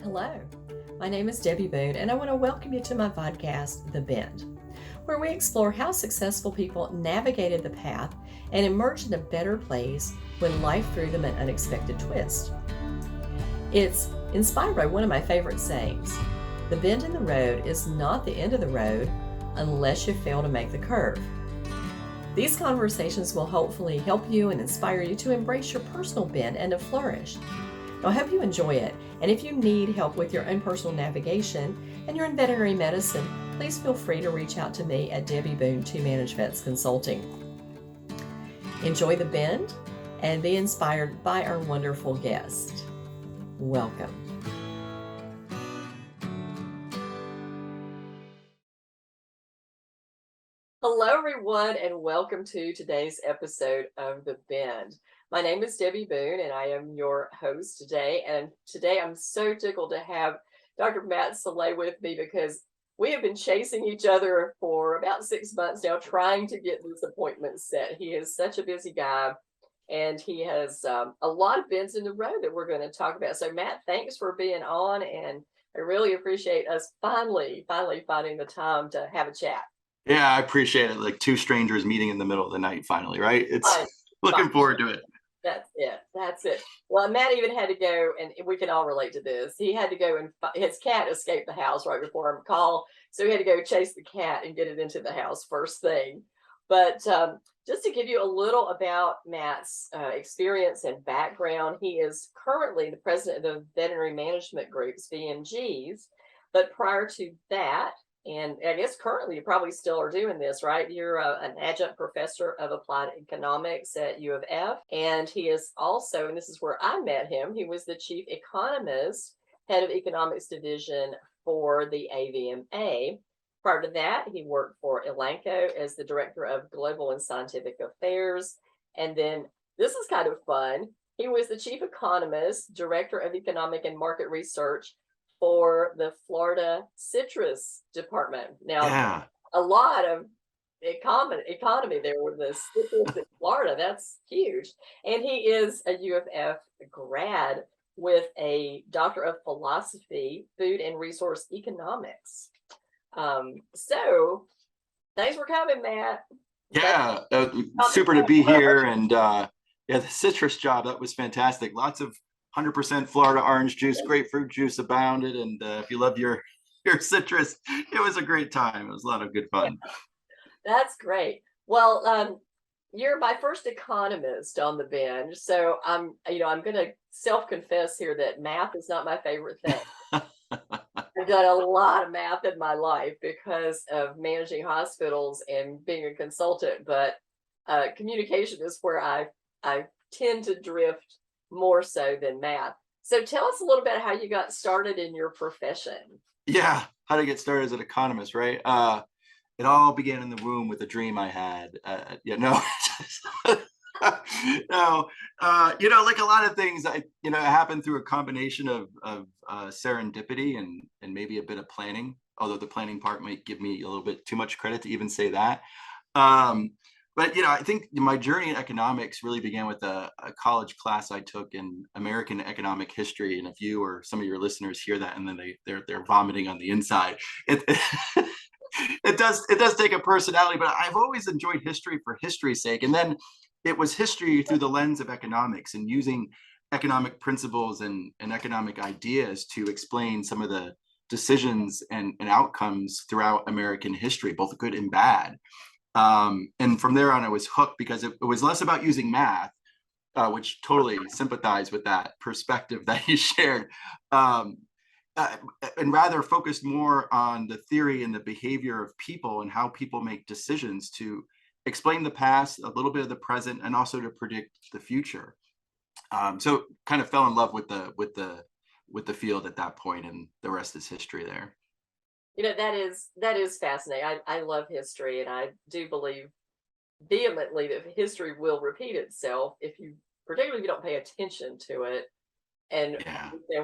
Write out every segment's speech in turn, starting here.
Hello, my name is Debbie Boone, and I want to welcome you to my podcast, The Bend, where we explore how successful people navigated the path and emerged in a better place when life threw them an unexpected twist. It's inspired by one of my favorite sayings: the bend in the road is not the end of the road unless you fail to make the curve. These conversations will hopefully help you and inspire you to embrace your personal bend and to flourish. I hope you enjoy it, and if you need help with your own personal navigation and you're in veterinary medicine, please feel free to reach out to me at Debbie Boone 2 Manage Vets Consulting. Enjoy the bend and be inspired by our wonderful guest. Welcome. Hello, everyone, and welcome to today's episode of The Bend. My name is Debbie Boone, and I am your host today. And today I'm so tickled to have Dr. Matt Salois with me because we have been chasing each other for about 6 months now, trying to get this appointment set. He is such a busy guy, and he has a lot of bends in the road that we're going to talk about. So, Matt, thanks for being on, and I really appreciate us finally finding the time to have a chat. Yeah, I appreciate it. Like two strangers meeting in the middle of the night, finally, right? It's looking forward to it. That's it. Well, Matt even had to go, and we can all relate to this. He had to go and his cat escaped the house right before our call. So he had to go chase the cat and get it into the house first thing. But just to give you a little about Matt's experience and background, he is currently the president of the Veterinary Management Group's VMGs. But prior to that, and I guess currently you probably still are doing this, right? You're an adjunct professor of applied economics at U of F. And he is also, and this is where I met him, he was the chief economist, head of economics division for the AVMA. Prior to that, he worked for Elanco as the director of global and scientific affairs. And then this is kind of fun. He was the chief economist, director of economic and market research for the Florida Citrus Department. Now, a lot of economy there with the citrus in Florida. That's huge. And he is a U of F grad with a Doctor of Philosophy, Food and Resource Economics. So thanks for coming, Matt. Yeah, super to be here. And yeah, the citrus job, that was fantastic. Lots of 100% Florida orange juice, grapefruit juice abounded. And if you love your citrus, it was a great time. It was a lot of good fun. That's great. Well, you're my first economist on the bench. So I'm going to self-confess here that math is not my favorite thing. I've done a lot of math in my life because of managing hospitals and being a consultant, but communication is where I tend to drift more so than math. So tell us a little bit how you got started in your profession. Yeah, how to get started as an economist, right? It all began in the womb with a dream I had. No, like a lot of things, it happened through a combination of serendipity and maybe a bit of planning, although the planning part might give me a little bit too much credit to even say that. But, I think my journey in economics really began with a college class I took in American economic history. And if you or some of your listeners hear that and then they're vomiting on the inside, it does take a personality. But I've always enjoyed history for history's sake. And then it was history through the lens of economics and using economic principles and economic ideas to explain some of the decisions and outcomes throughout American history, both good and bad. And from there on, I was hooked because it was less about using math, which totally sympathize with that perspective that you shared, and rather focused more on the theory and the behavior of people and how people make decisions to explain the past, a little bit of the present, and also to predict the future. So kind of fell in love with the field at that point, and the rest is history there. That is fascinating. I love history, and I do believe vehemently that history will repeat itself particularly if you don't pay attention to it and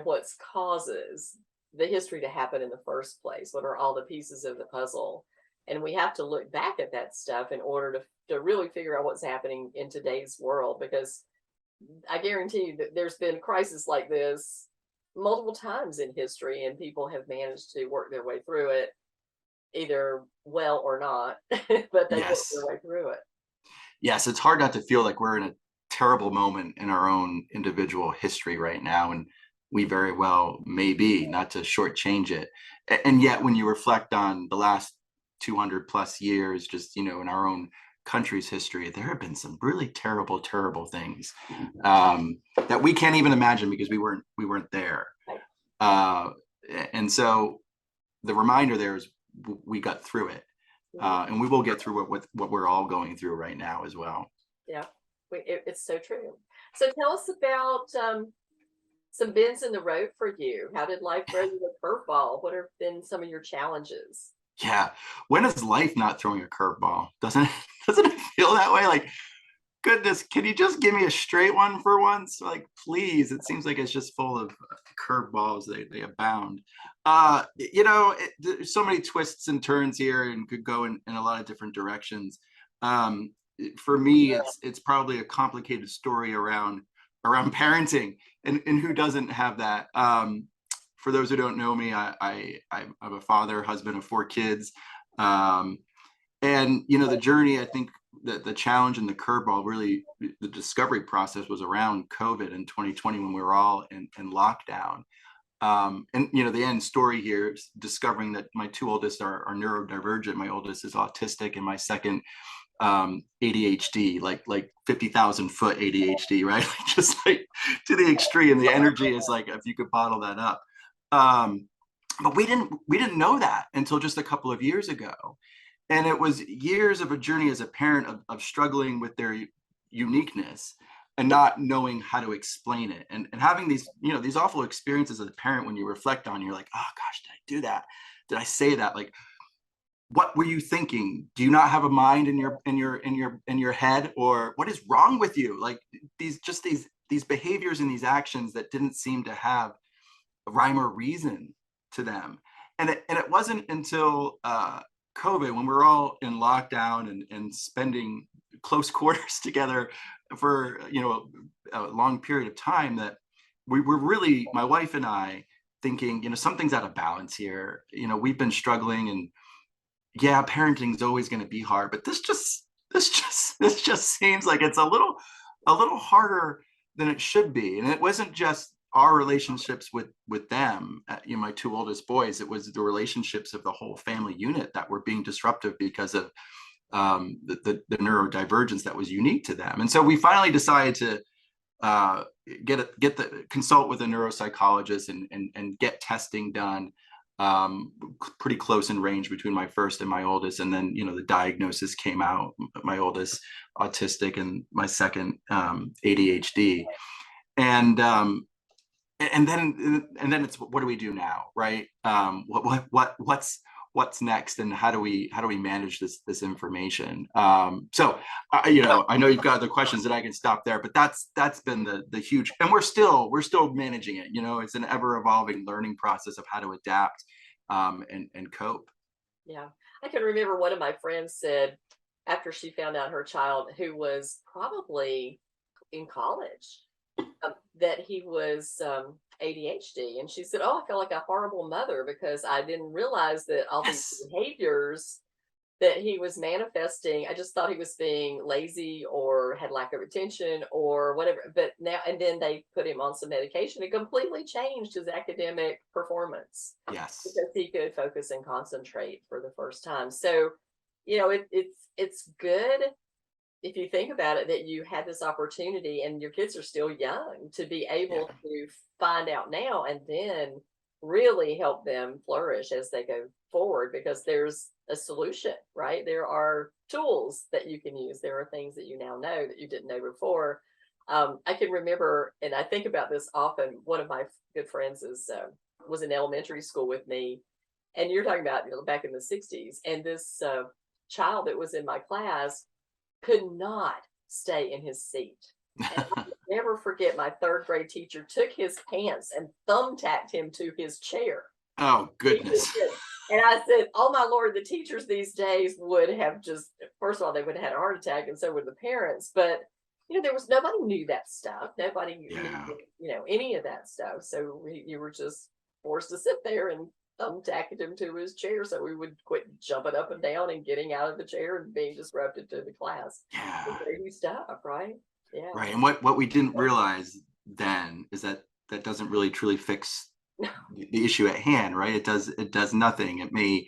what causes the history to happen in the first place. What are all the pieces of the puzzle? And we have to look back at that stuff in order to really figure out what's happening in today's world, because I guarantee you that there's been crises like this multiple times in history, and people have managed to work their way through it, either well or not, but they work Yes. their way through it. Yes, it's hard not to feel like we're in a terrible moment in our own individual history right now, and we very well may be, not to shortchange it. And yet, when you reflect on the last 200 plus years, just in our own country's history, there have been some really terrible, terrible things that we can't even imagine because we weren't there. Right. Uh, and so the reminder there is we got through it. And we will get through what we're all going through right now as well. Yeah, it's so true. So tell us about some bends in the road for you. How did life throw you a curveball? What have been some of your challenges? Yeah. When is life not throwing a curveball? Doesn't it, doesn't it feel that way? Like, goodness, can you just give me a straight one for once? Like, please. It seems like it's just full of curveballs. They abound. There's so many twists and turns here and could go in a lot of different directions. For me, it's probably a complicated story around parenting, and who doesn't have that. For those who don't know me, I'm a father, husband of 4 kids. And the journey, I think the challenge and the curveball, really the discovery process was around COVID in 2020 when we were all in lockdown. And the end story here is discovering that my 2 oldest are neurodivergent. My oldest is autistic, and my second ADHD, like 50,000 foot ADHD, right? Just like to the extreme. The energy is like if you could bottle that up. But we didn't know that until just a couple of years ago. And it was years of a journey as a parent of struggling with their uniqueness and not knowing how to explain it, and having these these awful experiences as a parent. When you reflect on, you're like, oh gosh, did I do that? Did I say that? Like, what were you thinking? Do you not have a mind in your head, or what is wrong with you? Like, these behaviors and these actions that didn't seem to have a rhyme or reason to them. And it wasn't until COVID, when we're all in lockdown and spending close quarters together for a long period of time, that we were really, my wife and I, thinking something's out of balance here. We've been struggling, and yeah, parenting is always going to be hard, but this just seems like it's a little harder than it should be. And it wasn't just our relationships with them, my 2 oldest boys. It was the relationships of the whole family unit that were being disruptive because of the neurodivergence that was unique to them. And so we finally decided to consult with a neuropsychologist and get testing done, pretty close in range between my first and my oldest. And then the diagnosis came out: my oldest autistic, and my second ADHD. And then it's, what do we do now, right? What's next, and how do we manage this information? So I know you've got other questions, that I can stop there, but that's been the huge, and we're still managing it. It's an ever evolving learning process of how to adapt and cope. Yeah, I can remember one of my friends said, after she found out her child, who was probably in college, that he was ADHD. And she said, oh, I feel like a horrible mother because I didn't realize that all these Yes. behaviors that he was manifesting, I just thought he was being lazy or had lack of attention or whatever. But now, and then they put him on some medication. It completely changed his academic performance Yes. because he could focus and concentrate for the first time. So, it's good, if you think about it, that you had this opportunity, and your kids are still young, to be able to find out now and then really help them flourish as they go forward, because there's a solution, right? There are tools that you can use. There are things that you now know that you didn't know before. I can remember, and I think about this often, one of my good friends was in elementary school with me, and you're talking about back in the 60s, and this child that was in my class could not stay in his seat. And I'll never forget, my 3rd grade teacher took his pants and thumbtacked him to his chair. Oh, goodness. And I said, oh my Lord, the teachers these days would have just, first of all, they would have had a heart attack, and so would the parents. But, there was nobody knew that stuff. Nobody knew, Yeah. any of that stuff. So you were just forced to sit there and thumbtacked him to his chair so we would quit jumping up and down and getting out of the chair and being disrupted to the class. Yeah. Crazy stuff, right? Yeah. Right. And what we didn't realize then is that that doesn't really truly fix the issue at hand, right? It does nothing. It may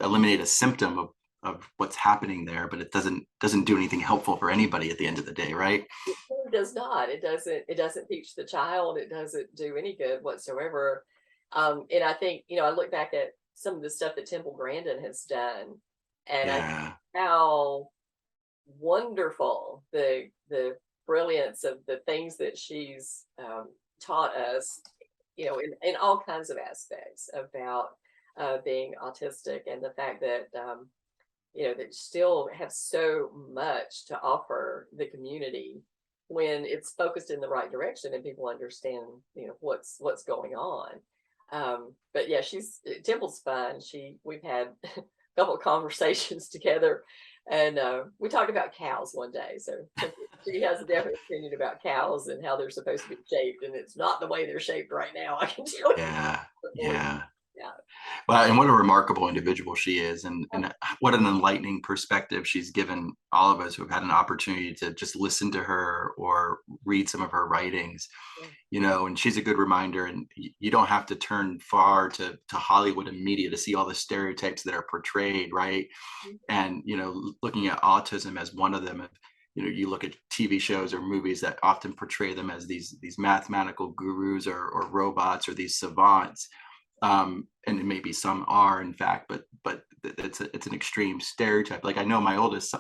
eliminate a symptom of what's happening there, but it doesn't do anything helpful for anybody at the end of the day, right? It really does not. It doesn't teach the child. It doesn't do any good whatsoever. And I think, I look back at some of the stuff that Temple Grandin has done, and I Yeah. how wonderful the brilliance of the things that she's taught us, in all kinds of aspects about being autistic, and the fact that that still have so much to offer the community when it's focused in the right direction and people understand what's going on. But yeah, she's Temple's fun. We've had a couple of conversations together, and we talked about cows one day. So she has a definite opinion about cows and how they're supposed to be shaped, and it's not the way they're shaped right now. I can tell you. Yeah. Yeah. Yeah. Well, and what a remarkable individual she is, and what an enlightening perspective she's given all of us who have had an opportunity to just listen to her or read some of her writings. And she's a good reminder, and you don't have to turn far to Hollywood and media to see all the stereotypes that are portrayed, right? And looking at autism as one of them. You look at TV shows or movies that often portray them as these mathematical gurus or robots or these savants. And maybe some are, in fact, but it's an extreme stereotype. Like, I know my oldest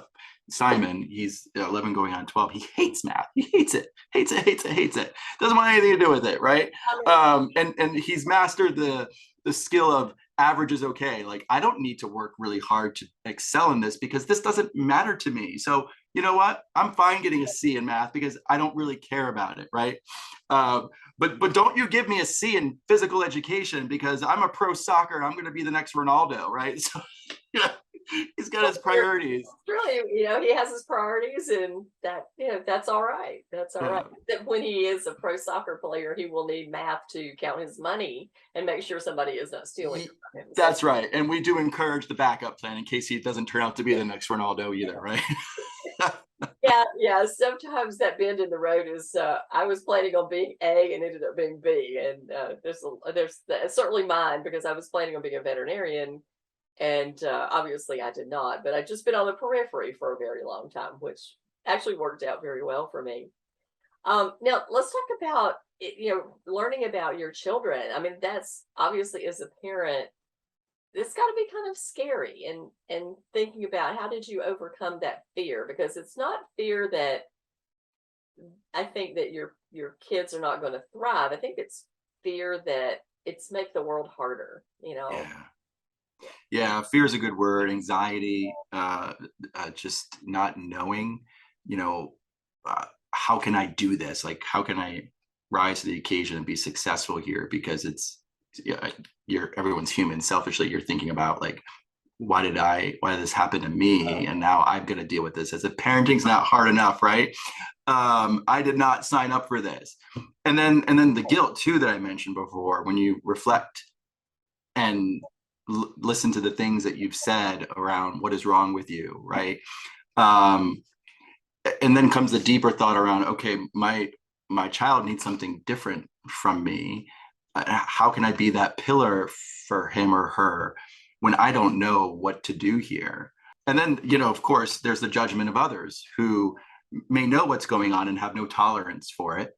Simon, he's 11 going on 12. He hates math. He hates it. Doesn't want anything to do with it, right? And he's mastered the skill of average is okay. Like, I don't need to work really hard to excel in this because this doesn't matter to me. So you know what? I'm fine getting a C in math because I don't really care about it, right? But don't you give me a C in physical education because I'm a pro soccer and I'm going to be the next Ronaldo, right? So he's got his priorities. Really, he has his priorities, and that's all right. That's all right. That when he is a pro soccer player, he will need math to count his money and make sure somebody is not stealing from him. That's right. And we do encourage the backup plan in case he doesn't turn out to be the next Ronaldo either, right? Yeah. Sometimes that bend in the road is. I was planning on being A and ended up being B, and there's certainly mine because I was planning on being a veterinarian, and obviously I did not. But I've just been on the periphery for a very long time, which actually worked out very well for me. Now let's talk about learning about your children. I mean, that's obviously, as a parent, it's got to be kind of scary, and thinking about how did you overcome that fear, because it's not fear that I think that your kids are not going to thrive. I think it's fear that it's make the world harder. Yeah, fear is a good word. Anxiety, just not knowing, how can I do this? Like, how can I rise to the occasion and be successful here? Because everyone's human. Selfishly, you're thinking about, like, why did this happen to me? And now I'm going to deal with this. As if parenting's not hard enough, right? I did not sign up for this. And then the guilt too, that I mentioned before, when you reflect and listen to the things that you've said around what is wrong with you, right? And then comes the deeper thought around, okay, my child needs something different from me. How can I be that pillar for him or her when I don't know what to do here? And then, of course, there's the judgment of others who may know what's going on and have no tolerance for it,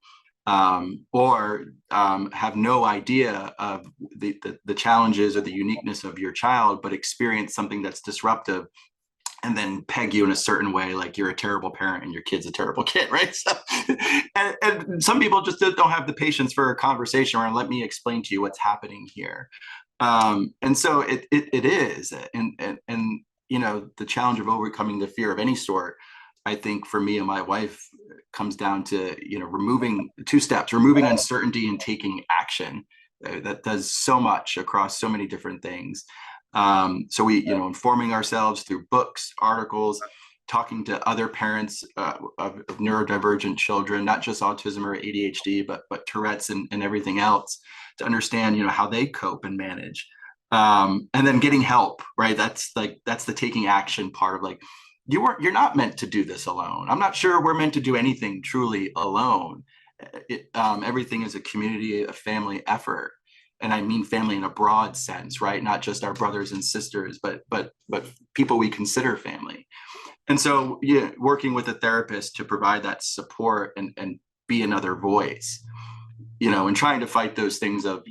or have no idea of the challenges or the uniqueness of your child, but experience something that's disruptive and then peg you in a certain way, like you're a terrible parent and your kid's a terrible kid, right? So, and some people just don't have the patience for a conversation around, let me explain to you what's happening here. And so it is, and the challenge of overcoming the fear of any sort, I think for me and my wife, comes down to removing 2 steps: removing uncertainty and taking action. That does so much across so many different things. So we, informing ourselves through books, articles, talking to other parents of neurodivergent children, not just autism or ADHD, but Tourette's and everything else, to understand, how they cope and manage. And then getting help, right? That's the taking action part of like, you're not meant to do this alone. I'm not sure we're meant to do anything truly alone. Everything is a community, a family effort. And I mean family in a broad sense, right? Not just our brothers and sisters, but people we consider family. And so, yeah, working with a therapist to provide that support and be another voice, and trying to fight those things of,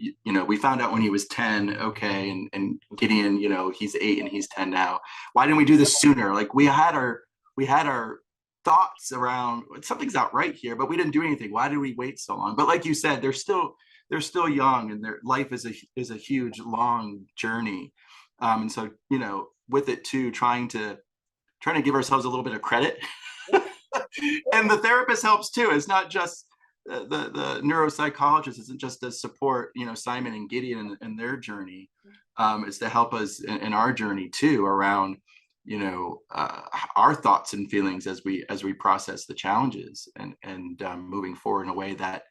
we found out when he was 10, okay, and Gideon, he's 8 and he's 10 now. Why didn't we do this sooner? Like we had our thoughts around something's not right here, but we didn't do anything. Why did we wait so long? But like you said, they're still young, and their life is a huge, long journey. And so, with it too, trying to give ourselves a little bit of credit. And the therapist helps too. It's not just the neuropsychologist isn't just to support, Simon and Gideon and their journey. It's to help us in our journey too, around, our thoughts and feelings as we process the challenges and moving forward in a way that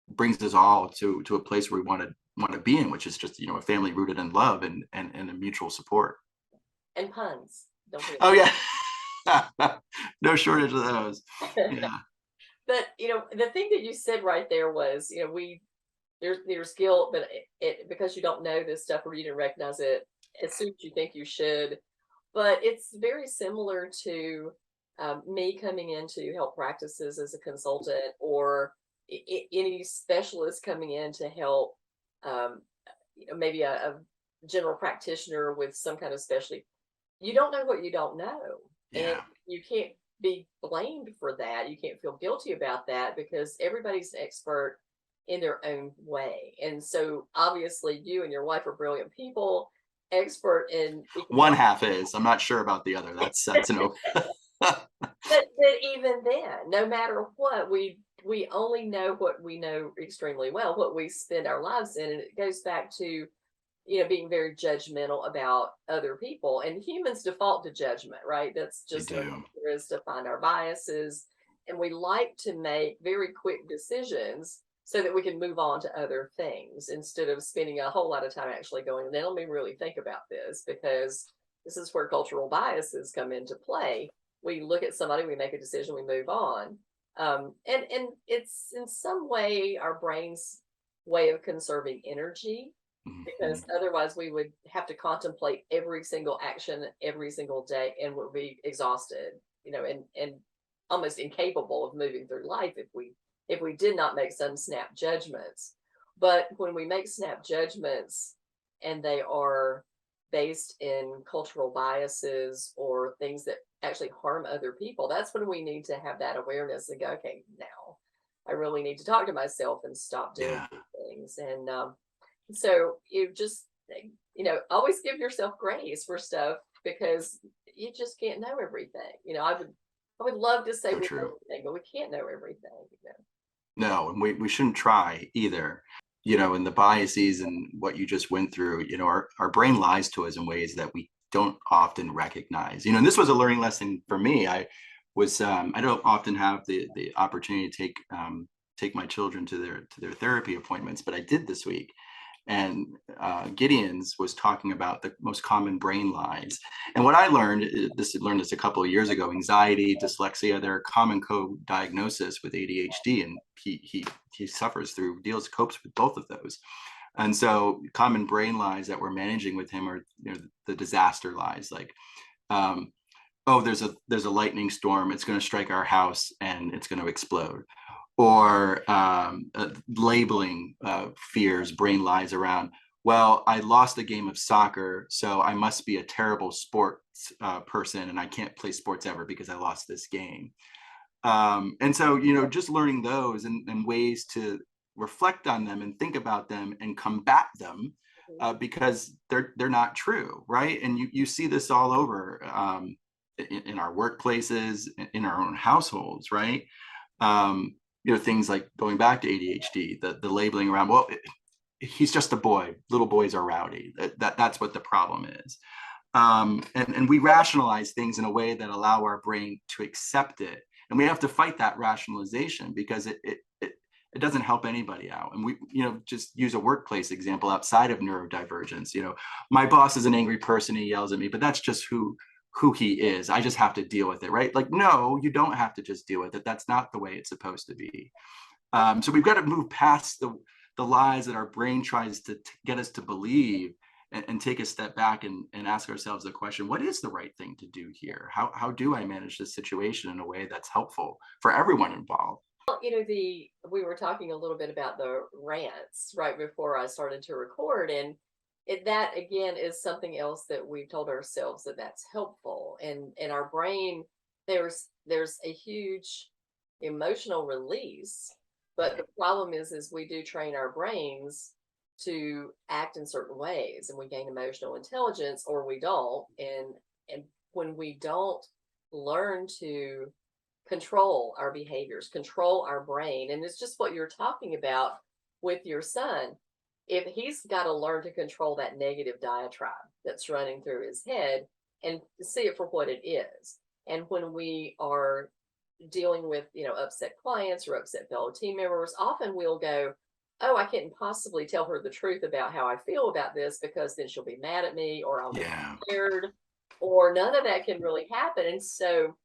brings us all to a place where we want to be in, which is just, a family rooted in love and a mutual support. And puns. Don't forget. Oh yeah. No shortage of those. Yeah. But the thing that you said right there was, there's guilt, but it because you don't know this stuff or you didn't recognize it as soon as you think you should. But it's very similar to me coming into health practices as a consultant, or any specialist coming in to help, maybe a general practitioner with some kind of specialty. You don't know what you don't know. Yeah. And you can't be blamed for that. You can't feel guilty about that, because everybody's an expert in their own way. And so obviously you and your wife are brilliant people, expert in one half is. I'm not sure about the other. That's an but even then, no matter what, we only know what we know extremely well, what we spend our lives in. And it goes back to being very judgmental about other people, and humans default to judgment, right? That's just what there is, to find our biases. And we like to make very quick decisions so that we can move on to other things, instead of spending a whole lot of time actually going, then let me really think about this, because this is where cultural biases come into play. We look at somebody, we make a decision, we move on. And it's in some way our brain's way of conserving energy, because otherwise we would have to contemplate every single action every single day and would be exhausted, and almost incapable of moving through life if we did not make some snap judgments. But when we make snap judgments and they are based in cultural biases or things that actually harm other people, that's when we need to have that awareness and go, okay, now I really need to talk to myself and stop doing things. And so you just, always give yourself grace for stuff, because you just can't know everything. I would love to say we know everything, but we can't know everything. No, and we shouldn't try either. And the biases and what you just went through, our brain lies to us in ways that we don't often recognize. And this was a learning lesson for me. I don't often have the opportunity to take my children to their therapy appointments, but I did this week. And Gideon's was talking about the most common brain lies. And what I learned this a couple of years ago: anxiety, dyslexia, they're a common co-diagnosis with ADHD, and he suffers through, copes with both of those. And so common brain lies that we're managing with him are the disaster lies, like oh, there's a lightning storm, it's going to strike our house and it's going to explode. Or labeling fears, brain lies around, well, I lost a game of soccer, so I must be a terrible sports person, and I can't play sports ever because I lost this game. And so, just learning those and ways to reflect on them and think about them and combat them, because they're not true, right? And you see this all over in our workplaces, in our own households, right? Things like going back to ADHD, the labeling around, well, he's just a boy. Little boys are rowdy. That's what the problem is. And we rationalize things in a way that allow our brain to accept it. And we have to fight that rationalization because it doesn't help anybody out. And we, just use a workplace example outside of neurodivergence. My boss is an angry person, he yells at me, but that's just who he is. I just have to deal with it, right? Like, no, you don't have to just deal with it. That's not the way it's supposed to be. So we've got to move past the lies that our brain tries to get us to believe, and take a step back and ask ourselves the question, what is the right thing to do here? How do I manage this situation in a way that's helpful for everyone involved? Well, we were talking a little bit about the rants right before I started to record, and that again is something else that we've told ourselves that that's helpful, and in our brain, there's a huge emotional release, but the problem is we do train our brains to act in certain ways, and we gain emotional intelligence or we don't, and when we don't learn to control our behaviors, control our brain. And it's just what you're talking about with your son. If he's got to learn to control that negative diatribe that's running through his head and see it for what it is. And when we are dealing with, upset clients or upset fellow team members, often we'll go, oh, I can't possibly tell her the truth about how I feel about this because then she'll be mad at me or I'll get scared, or none of that can really happen. And so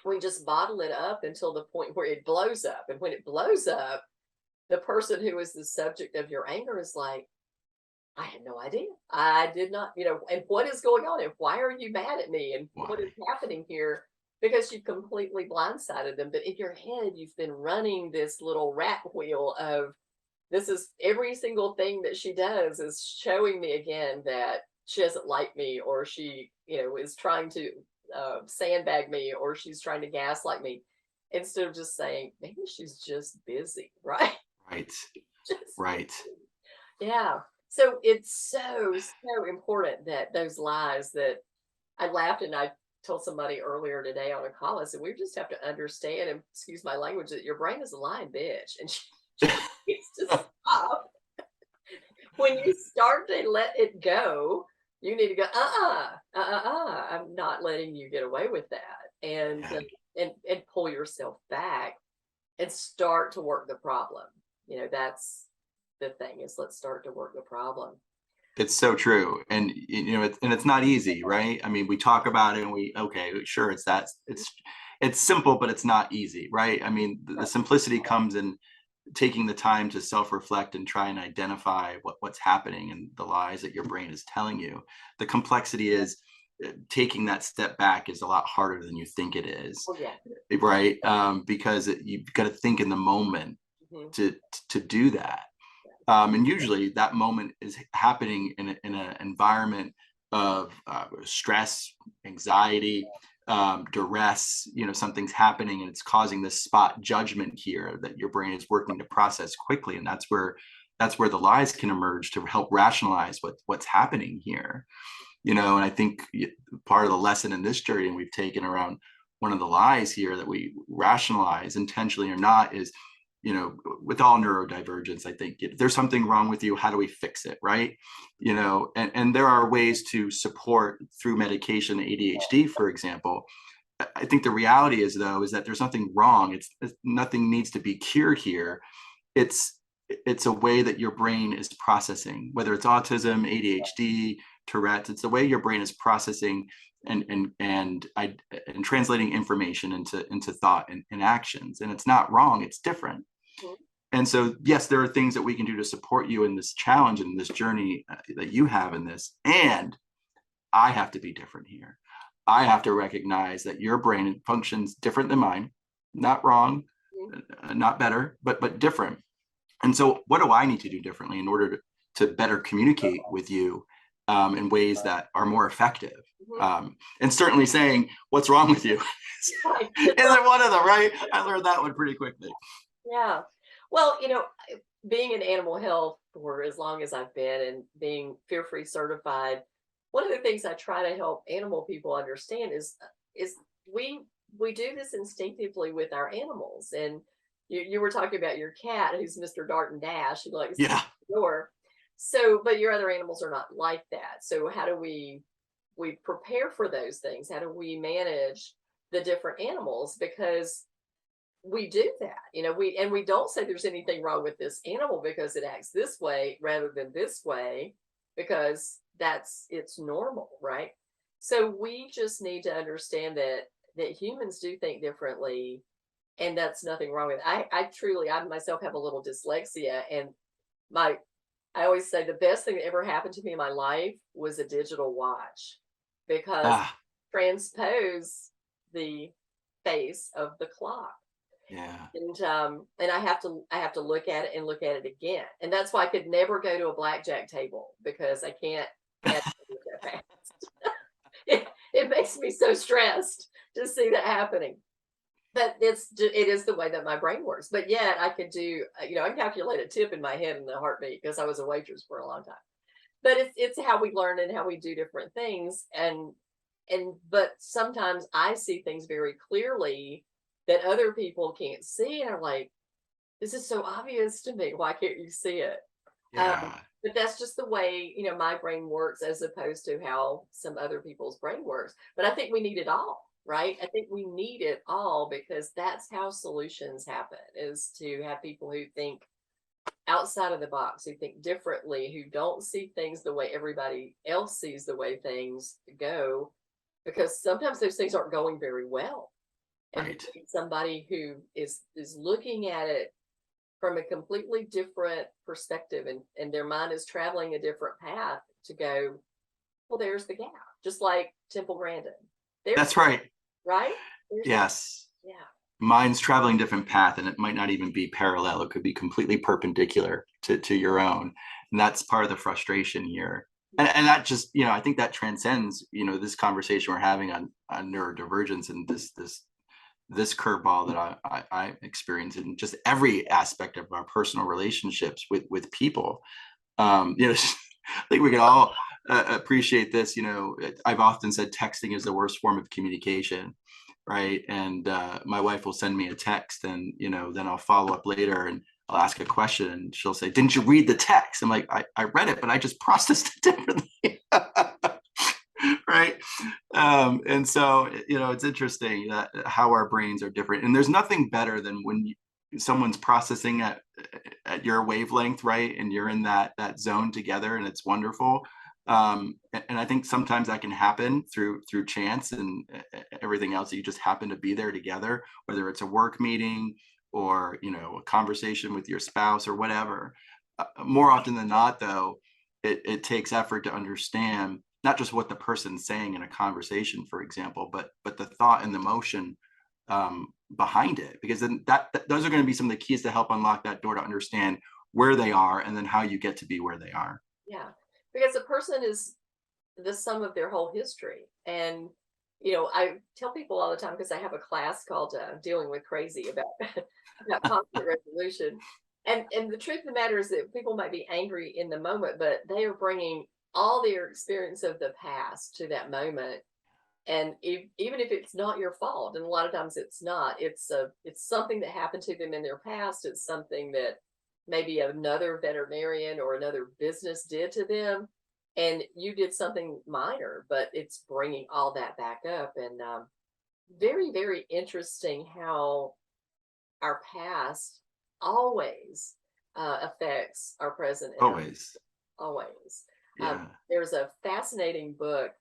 we just bottle it up until the point where it blows up. And when it blows up, the person who is the subject of your anger is like, I had no idea. I did not, and what is going on? And why are you mad at me? And what is happening here? Because you've completely blindsided them. But in your head, you've been running this little rat wheel of, this is every single thing that she does is showing me again that she doesn't like me, or she, is trying to sandbag me, or she's trying to gaslight me, instead of just saying maybe she's just busy, right? Right. Just, Right. yeah. So it's so important that those lies that I laughed and I told somebody earlier today on a call, I said, we just have to understand, and excuse my language, that your brain is a lying bitch and she needs to stop. When you start to let it go, you need to go, I'm not letting you get away with that. And pull yourself back and start to work the problem. That's the thing, is let's start to work the problem. It's so true. And it's not easy, right? I mean, we talk about it and okay, sure, it's simple, but it's not easy, right? I mean, the simplicity comes in taking the time to self-reflect and try and identify what's happening and the lies that your brain is telling you. The complexity is taking that step back is a lot harder than you think it is, right? Because you've got to think in the moment to do that. And usually that moment is happening in an environment of stress, anxiety, duress. Something's happening and it's causing this spot judgment here that your brain is working to process quickly, and that's where the lies can emerge to help rationalize what's happening here. And I think part of the lesson in this journey we've taken around one of the lies here that we rationalize, intentionally or not, is, with all neurodivergence, I think if there's something wrong with you, how do we fix it, right? And there are ways to support through medication, ADHD, for example. I think the reality is that there's nothing wrong. It's nothing needs to be cured here. It's a way that your brain is processing, whether it's autism, ADHD, Tourette's. It's the way your brain is processing and translating information into thought and actions. And it's not wrong. It's different. And so, yes, there are things that we can do to support you in this challenge and this journey that you have in this. And I have to be different here. I have to recognize that your brain functions different than mine. Not wrong, not better, but different. And so what do I need to do differently in order to better communicate with you in ways that are more effective? And certainly saying, what's wrong with you? Isn't one of them, right? I learned that one pretty quickly. Yeah. Well, being in animal health for as long as I've been and being fear-free certified, one of the things I try to help animal people understand is we do this instinctively with our animals. And you were talking about your cat, who's Mr. Dart and Dash, who likes to door. So, but your other animals are not like that. So how do we we prepare for those things? How do we manage the different animals? Because we do that, we don't say there's anything wrong with this animal because it acts this way rather than this way, because it's normal, right? So we just need to understand that humans do think differently, and that's nothing wrong with it. I myself have a little dyslexia, and my I always say the best thing that ever happened to me in my life was a digital watch, because Ah, transpose the face of the clock. yeah. And I have to look at it and look at it again. And that's why I could never go to a blackjack table, because I can't add that fast. It makes me so stressed to see that happening. But it is the way that my brain works. But yet I could do, I can calculate a tip in my head in a heartbeat, because I was a waitress for a long time. But it's how we learn and how we do different things. But sometimes I see things very clearly that other people can't see, and are like, this is so obvious to me. Why can't you see it? Yeah. But that's just the way, my brain works, as opposed to how some other people's brain works. But I think we need it all, right? I think we need it all, because that's how solutions happen, is to have people who think outside of the box, who think differently, who don't see things the way everybody else sees the way things go, because sometimes those things aren't going very well. And Right. somebody who is looking at it from a completely different perspective, and their mind is traveling a different path, to go, well, there's the gap. Just like Temple Grandin. There's, That's right. right? There's the, Yes. yeah. Mine's traveling different path, and it might not even be parallel. It could be completely perpendicular to your own. And that's part of the frustration here. And that just, I think that transcends, this conversation we're having on neurodivergence, and this curveball that I experience in just every aspect of our personal relationships with people. I think we can all appreciate this. I've often said texting is the worst form of communication, right? And my wife will send me a text, and then I'll follow up later, and I'll ask a question, and she'll say, "Didn't you read the text?" I'm like, I read it, but I just processed it differently. Right. And so, it's interesting that how our brains are different. And there's nothing better than when someone's processing at your wavelength, right? And you're in that zone together, and it's wonderful. And I think sometimes that can happen through chance and everything else, that you just happen to be there together, whether it's a work meeting or, a conversation with your spouse or whatever. More often than not, though, it takes effort to understand not just what the person's saying in a conversation, for example, but the thought and the emotion behind it, because then those are going to be some of the keys to help unlock that door to understand where they are, and then how you get to be where they are. Yeah. Because a person is the sum of their whole history. And, I tell people all the time, because I have a class called Dealing with Crazy, about, about conflict resolution. And the truth of the matter is that people might be angry in the moment, but they are bringing all their experience of the past to that moment. And even if it's not your fault, and a lot of times it's not, it's something that happened to them in their past. It's something that maybe another veterinarian or another business did to them, and you did something minor, but it's bringing all that back up. And very, very interesting how our past always affects our present and our Always. always. Yeah. There's a fascinating book,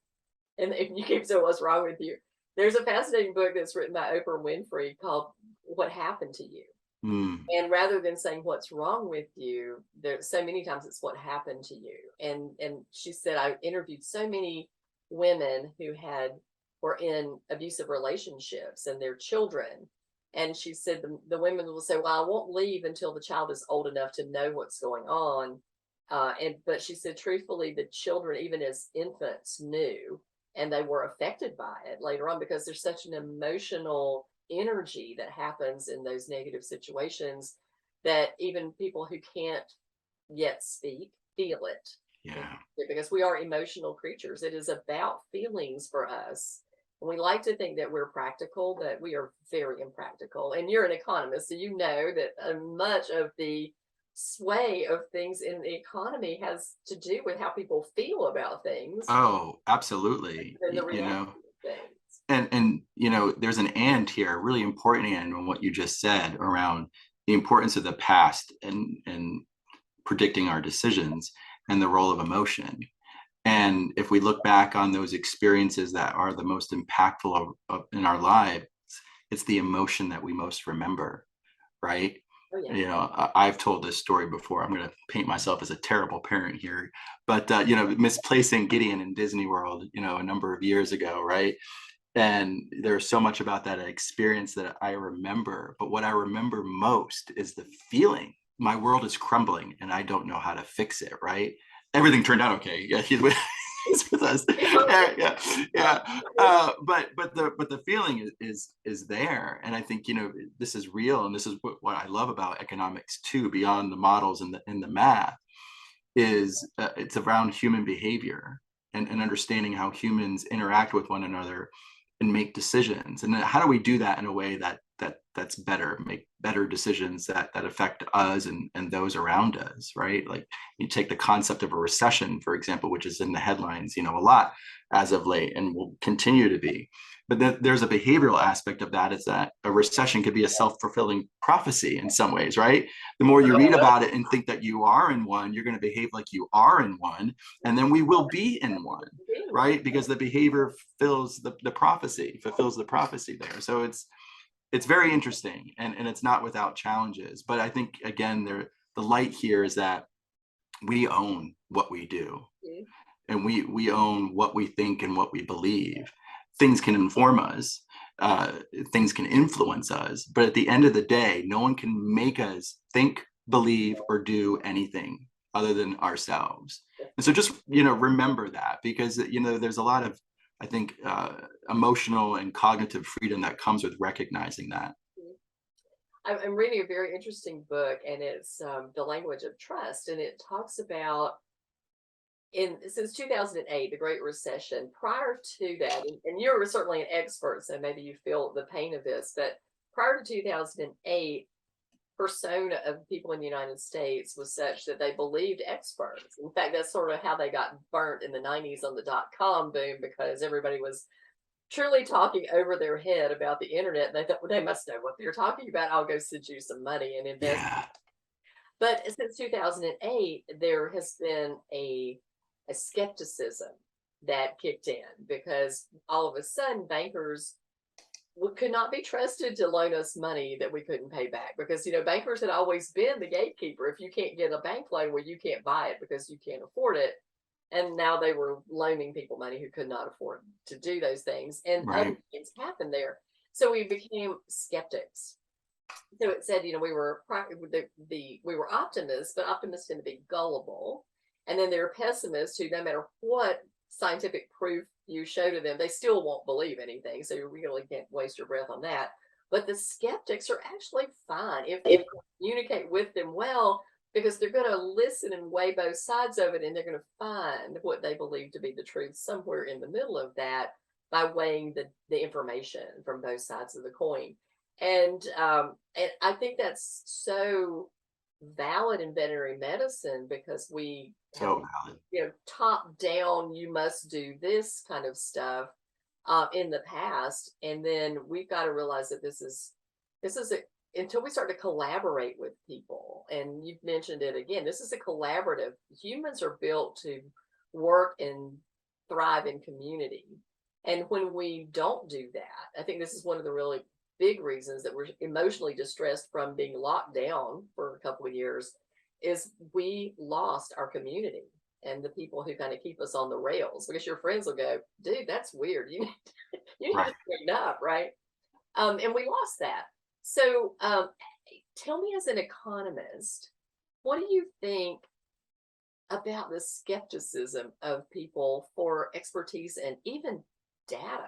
and if you keep saying what's wrong with you, there's a fascinating book that's written by Oprah Winfrey called What Happened to You. Mm. And rather than saying what's wrong with you, there's so many times it's what happened to you. And she said, I interviewed so many women who were in abusive relationships, and their children. And she said the women will say, well, I won't leave until the child is old enough to know what's going on. But she said, truthfully, the children, even as infants, knew, and they were affected by it later on, because there's such an emotional energy that happens in those negative situations, that even people who can't yet speak feel it. Yeah. Because we are emotional creatures. It is about feelings for us. And we like to think that we're practical, but we are very impractical. And you're an economist, so you know that much of the sway of things in the economy has to do with how people feel about things Oh, absolutely. than the You reality know, of things. and you know, there's an and here, a really important and on what you just said around the importance of the past and predicting our decisions and the role of emotion. And if we look back on those experiences that are the most impactful in our lives, it's the emotion that we most remember, right? Oh yeah. You know, I've told this story before. I'm going to paint myself as a terrible parent here, but you know, misplacing Gideon in Disney World, you know, a number of years ago, right? And there's so much about that experience that I remember. But what I remember most is the feeling. My world is crumbling, and I don't know how to fix it. Right? Everything turned out okay. Yeah, he's with, he's with us. Yeah, yeah. But the feeling is there, and I think, you know, this is real, and this is what I love about economics too, beyond the models and the math, is it's around human behavior and understanding how humans interact with one another and make decisions. And how do we do that in a way that's better, make better decisions that affect us and those around us, right? Like, you take the concept of a recession, for example, which is in the headlines, you know, a lot as of late and will continue to be. But then there's a behavioral aspect of that, is that a recession could be a self-fulfilling prophecy in some ways, right? The more you read about it and think that you are in one, you're going to behave like you are in one, and then we will be in one, right? Because the behavior fulfills the prophecy there. So it's very interesting, and it's not without challenges. But I think, again, the light here is that we own what we do, and we own what we think and what we believe. Things can inform us, things can influence us, but at the end of the day, no one can make us think, believe, or do anything other than ourselves. And so just, you know, remember that, because, you know, there's a lot of, I think, emotional and cognitive freedom that comes with recognizing that. I'm reading a very interesting book, and it's The Language of Trust, and it talks about, since 2008, the Great Recession. Prior to that, and you're certainly an expert, so maybe you feel the pain of this, but prior to 2008, persona of people in the United States was such that they believed experts. In fact, that's sort of how they got burnt in the 90s on the .com boom, because everybody was truly talking over their head about the internet. And they thought, well, they must know what they're talking about. I'll go send you some money and invest. Yeah. But since 2008, there has been a skepticism that kicked in, because all of a sudden bankers could not be trusted to loan us money that we couldn't pay back, because, you know, bankers had always been the gatekeeper. If you can't get a bank loan, well, you can't buy it because you can't afford it. And now they were loaning people money who could not afford to do those things, and Right. other things happened there. So we became skeptics. So it said, you know, we were optimists, but optimists tend to be gullible. And then there are pessimists who, no matter what scientific proof you show to them, they still won't believe anything. So you really can't waste your breath on that. But the skeptics are actually fine if you communicate with them well, because they're going to listen and weigh both sides of it, and they're going to find what they believe to be the truth somewhere in the middle of that by weighing the information from both sides of the coin. And I think that's so valid in veterinary medicine, because we So valid. you know, top down, you must do this kind of stuff in the past, and then we've got to realize that this is until we start to collaborate with people. And you've mentioned it again, this is a collaborative. Humans are built to work and thrive in community, and when we don't do that, I think this is one of the really big reasons that we're emotionally distressed from being locked down for a couple of years, is we lost our community and the people who kind of keep us on the rails, because your friends will go, dude, that's weird. You need Right. to straighten up, right? And we lost that. So tell me, as an economist, what do you think about the skepticism of people for expertise and even data?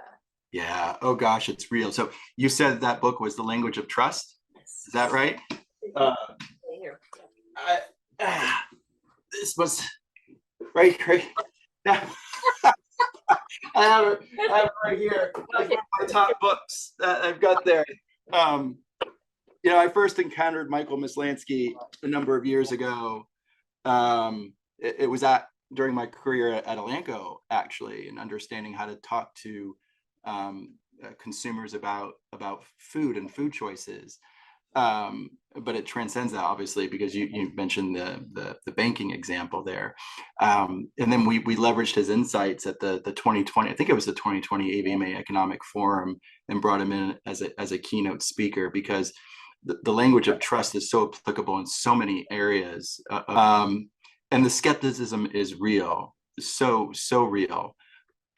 Yeah. Oh gosh, it's real. So you said that book was The Language of Trust. Is that right? Here. This was right. Yeah. I have it right here. Like, one of my top books that I've got there. I first encountered Michael Mislansky a number of years ago. It was during my career at Elanco, actually, and understanding how to talk to consumers about food and food choices. But it transcends that, obviously, because you mentioned the banking example there. And then we leveraged his insights at the 2020, I think it was the 2020 AVMA Economic Forum, and brought him in as a keynote speaker, because the language of trust is so applicable in so many areas. And the skepticism is real, so real.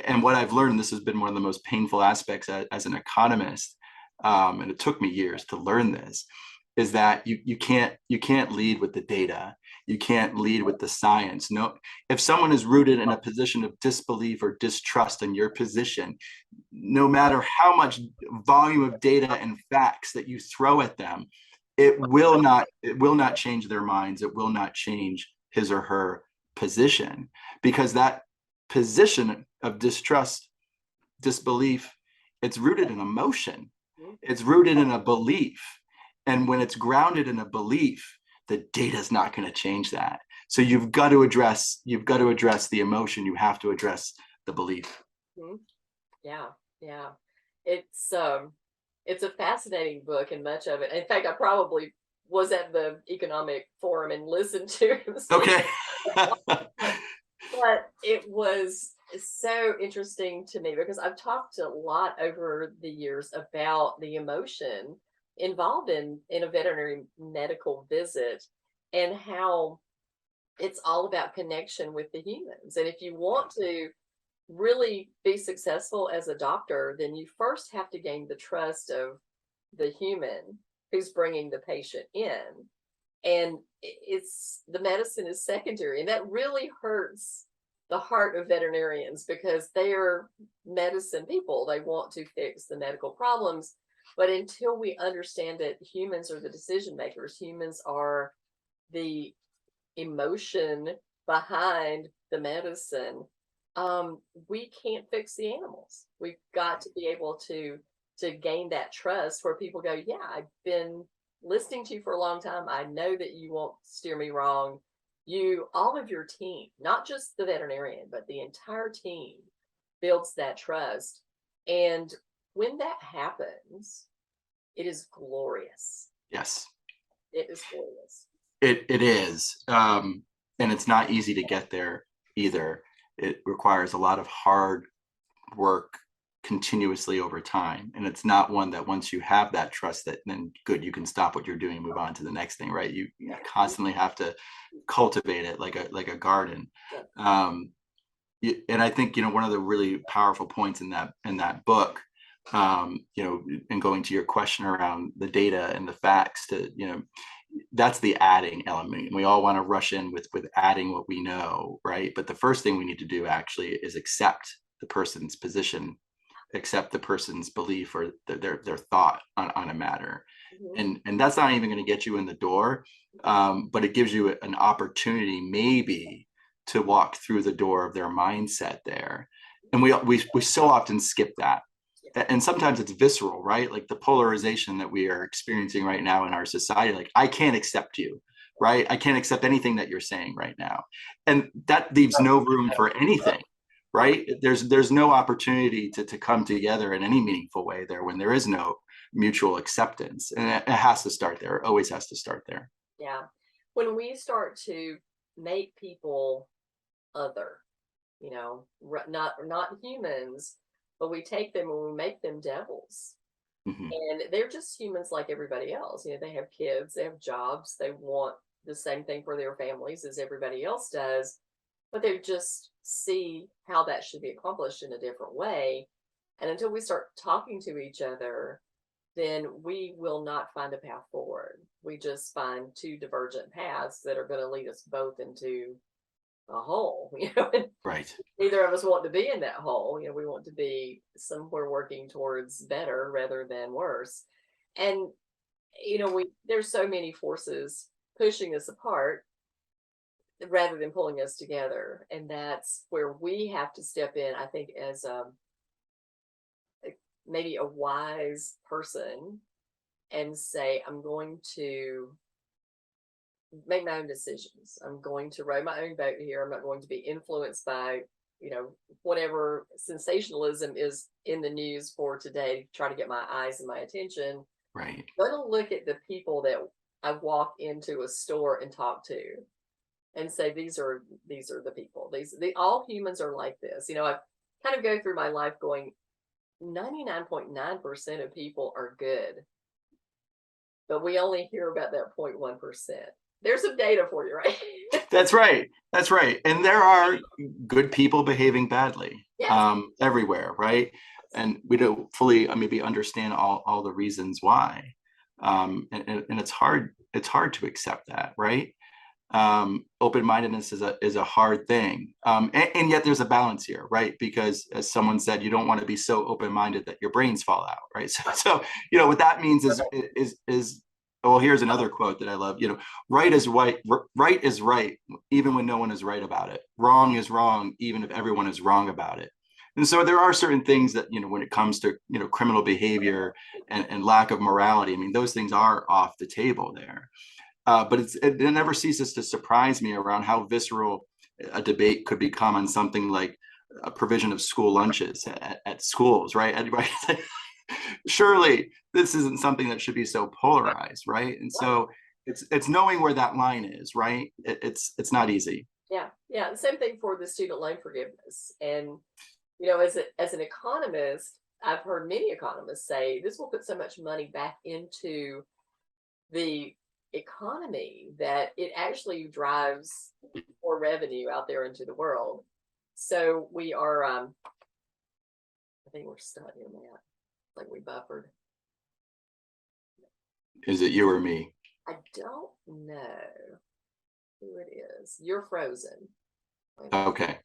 And what I've learned, this has been one of the most painful aspects as an economist, and it took me years to learn this, is that you can't lead with the data. You can't lead with the science. No, if someone is rooted in a position of disbelief or distrust in your position, no matter how much volume of data and facts that you throw at them, it will not change their minds. It will not change his or her position, because that position of distrust, disbelief, it's rooted in emotion. It's rooted in a belief. And when it's grounded in a belief, the data is not going to change that. So you've got to address the emotion. You have to address the belief. Yeah. It's a fascinating book, and much of it. In fact, I probably was at the economic forum and listened to him. Okay. But it was so interesting to me, because I've talked a lot over the years about the emotion involved in a veterinary medical visit, and how it's all about connection with the humans. And if you want to really be successful as a doctor, then you first have to gain the trust of the human who's bringing the patient in. And it's the medicine is secondary, and that really hurts the heart of veterinarians, because they are medicine people. They want to fix the medical problems, but until we understand that humans are the decision makers, humans are the emotion behind the medicine, we can't fix the animals. We've got to be able to gain that trust, where people go, yeah, I've been listening to you for a long time. I know that you won't steer me wrong. All of your team, not just the veterinarian, but the entire team, builds that trust. And when that happens, it is glorious. Yes. It is glorious. It is. And it's not easy to get there either. It requires a lot of hard work continuously over time. And it's not one that once you have that trust, that then good, you can stop what you're doing and move on to the next thing, right? You constantly have to cultivate it like a garden. And I think, one of the really powerful points in that book, and going to your question around the data and the facts, that's the adding element. We all want to rush in with adding what we know, right? But the first thing we need to do actually is accept the person's position, accept the person's belief or their thought on a matter. And that's not even going to get you in the door, but it gives you an opportunity maybe to walk through the door of their mindset there. And we so often skip that. And sometimes it's visceral, right? Like the polarization that we are experiencing right now in our society, like, I can't accept you, right? I can't accept anything that you're saying right now. And that leaves no room for anything, right? There's no opportunity to come together in any meaningful way there when there is no mutual acceptance. And it has to start there. It always has to start there. Yeah. When we start to make people other, not humans, but we take them and we make them devils. And they're just humans like everybody else. They have kids, they have jobs, they want the same thing for their families as everybody else does, but they just see how that should be accomplished in a different way. And until we start talking to each other, then we will not find a path forward. We just find two divergent paths that are going to lead us both into a hole. Right. Neither of us want to be in that hole. We want to be somewhere working towards better rather than worse. And there's so many forces pushing us apart rather than pulling us together. And that's where we have to step in, I think, as maybe a wise person, and say, I'm going to make my own decisions. I'm going to row my own boat here. I'm not going to be influenced by, whatever sensationalism is in the news for today to try to get my eyes and my attention. Right. I'm going to look at the people that I walk into a store and talk to and say, these are the people. All humans are like this. I kind of go through my life going, 99.9% of people are good, but we only hear about that 0.1%. There's some data for you, right? That's right. That's right. And there are good people behaving badly, Yes. everywhere, right? And we don't fully maybe understand all the reasons why. And it's hard to accept that, right? Open-mindedness is a hard thing. And yet there's a balance here, right? Because as someone said, you don't want to be so open-minded that your brains fall out, right? So what that means is well, here's another quote that I love. Right is right, even when no one is right about it. Wrong is wrong, even if everyone is wrong about it. And so there are certain things that, when it comes to, criminal behavior and lack of morality, I mean, those things are off the table there. But it never ceases to surprise me around how visceral a debate could become on something like a provision of school lunches at schools, right? Surely this isn't something that should be so polarized, right? And so it's knowing where that line is, right? It's not easy. Yeah. The same thing for the student loan forgiveness. And as an economist, I've heard many economists say this will put so much money back into the economy that it actually drives more revenue out there into the world. So we are, I think we're studying that. Like we buffered. Is it you or me? I don't know who it is. You're frozen. Okay.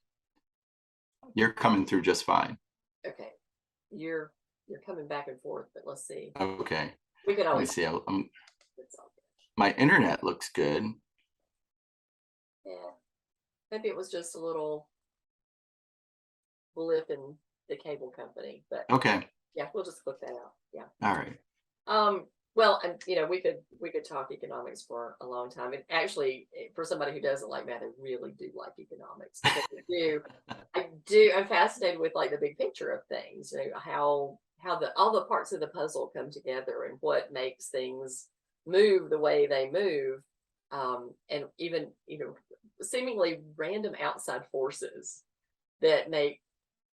You're coming through just fine. Okay. You're coming back and forth, but let's see. Okay. We can always see. My internet looks good. Yeah. Maybe it was just a little blip in the cable company, but okay. Yeah, we'll just click that out. Yeah. All right. Well, and we could talk economics for a long time. And actually, for somebody who doesn't like math, I really do like economics. I'm fascinated with like the big picture of things. How all the parts of the puzzle come together and what makes things move the way they move. And even seemingly random outside forces that make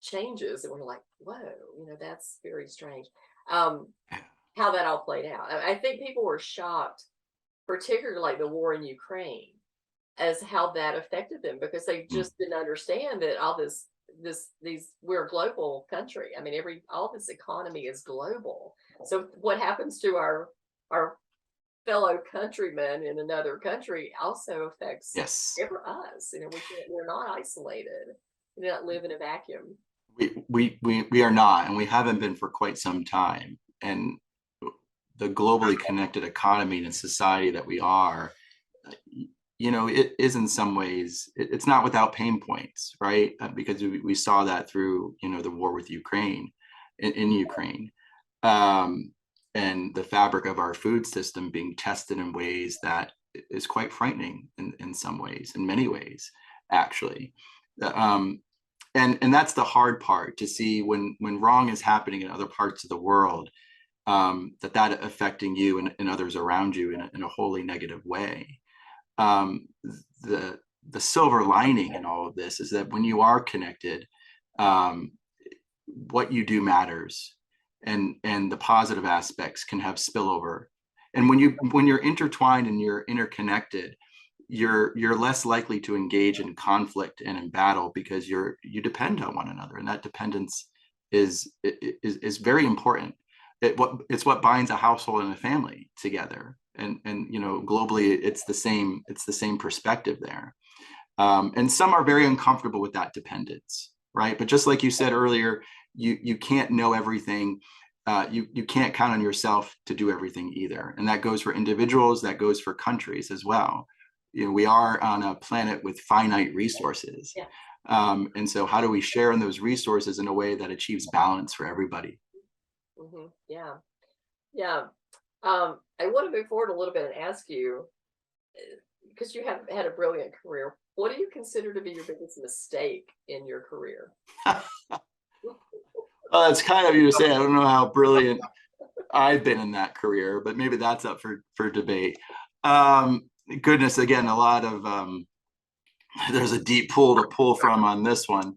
changes, and we're like, whoa, that's very strange. How that all played out. I think people were shocked, particularly like the war in Ukraine, as how that affected them, because they just didn't understand that all we're a global country. I mean, all this economy is global. So what happens to our fellow countrymen in another country also affects us. We're not isolated. We do not live in a vacuum. We are not, and we haven't been for quite some time. And the globally connected economy and society that we are, it is in some ways, it's not without pain points, right? Because we saw that through, the war with Ukraine, in Ukraine. And the fabric of our food system being tested in ways that is quite frightening in some ways, in many ways, actually. And that's the hard part, to see when wrong is happening in other parts of the world, that affecting you and others around you in a wholly negative way. The silver lining in all of this is that when you are connected, what you do matters, and the positive aspects can have spillover. And when you're intertwined and you're interconnected, you're less likely to engage in conflict and in battle, because you depend on one another, and that dependence is very important. It's what binds a household and a family together, and globally it's the same perspective there. And some are very uncomfortable with that dependence, right? But just like you said earlier, you can't know everything. You can't count on yourself to do everything either, and that goes for individuals, that goes for countries as well. We are on a planet with finite resources. Yeah. And so how do we share in those resources in a way that achieves balance for everybody? Mm-hmm. Yeah. I want to move forward a little bit and ask you, because you have had a brilliant career, what do you consider to be your biggest mistake in your career? Well, it's kind of you to say. I don't know how brilliant I've been in that career, but maybe that's up for debate. Um, Goodness, again, a lot of there's a deep pool to pull from on this one.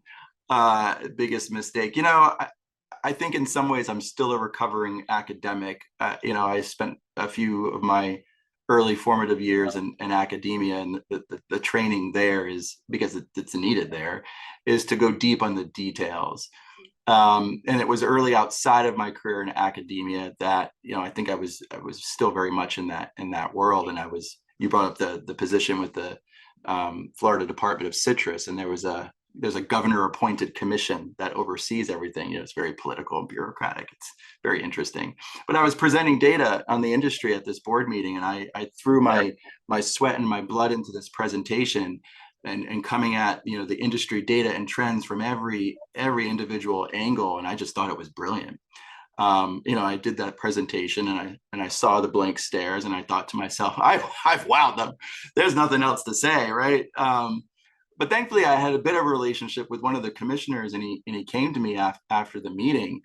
Biggest mistake, I think in some ways I'm still a recovering academic. I spent a few of my early formative years in academia, and the training there is because it's needed there, is to go deep on the details. And it was early outside of my career in academia that I think I was still very much in that world. And you brought up the position with the Florida Department of Citrus, and there's a governor appointed commission that oversees everything. It's very political and bureaucratic. It's very interesting. But I was presenting data on the industry at this board meeting, and I threw my sweat and my blood into this presentation, and coming at the industry data and trends from every individual angle, and I just thought it was brilliant. I did that presentation, and I saw the blank stares, and I thought to myself, I've wowed them. There's nothing else to say, right? But thankfully, I had a bit of a relationship with one of the commissioners, and he came to me after the meeting,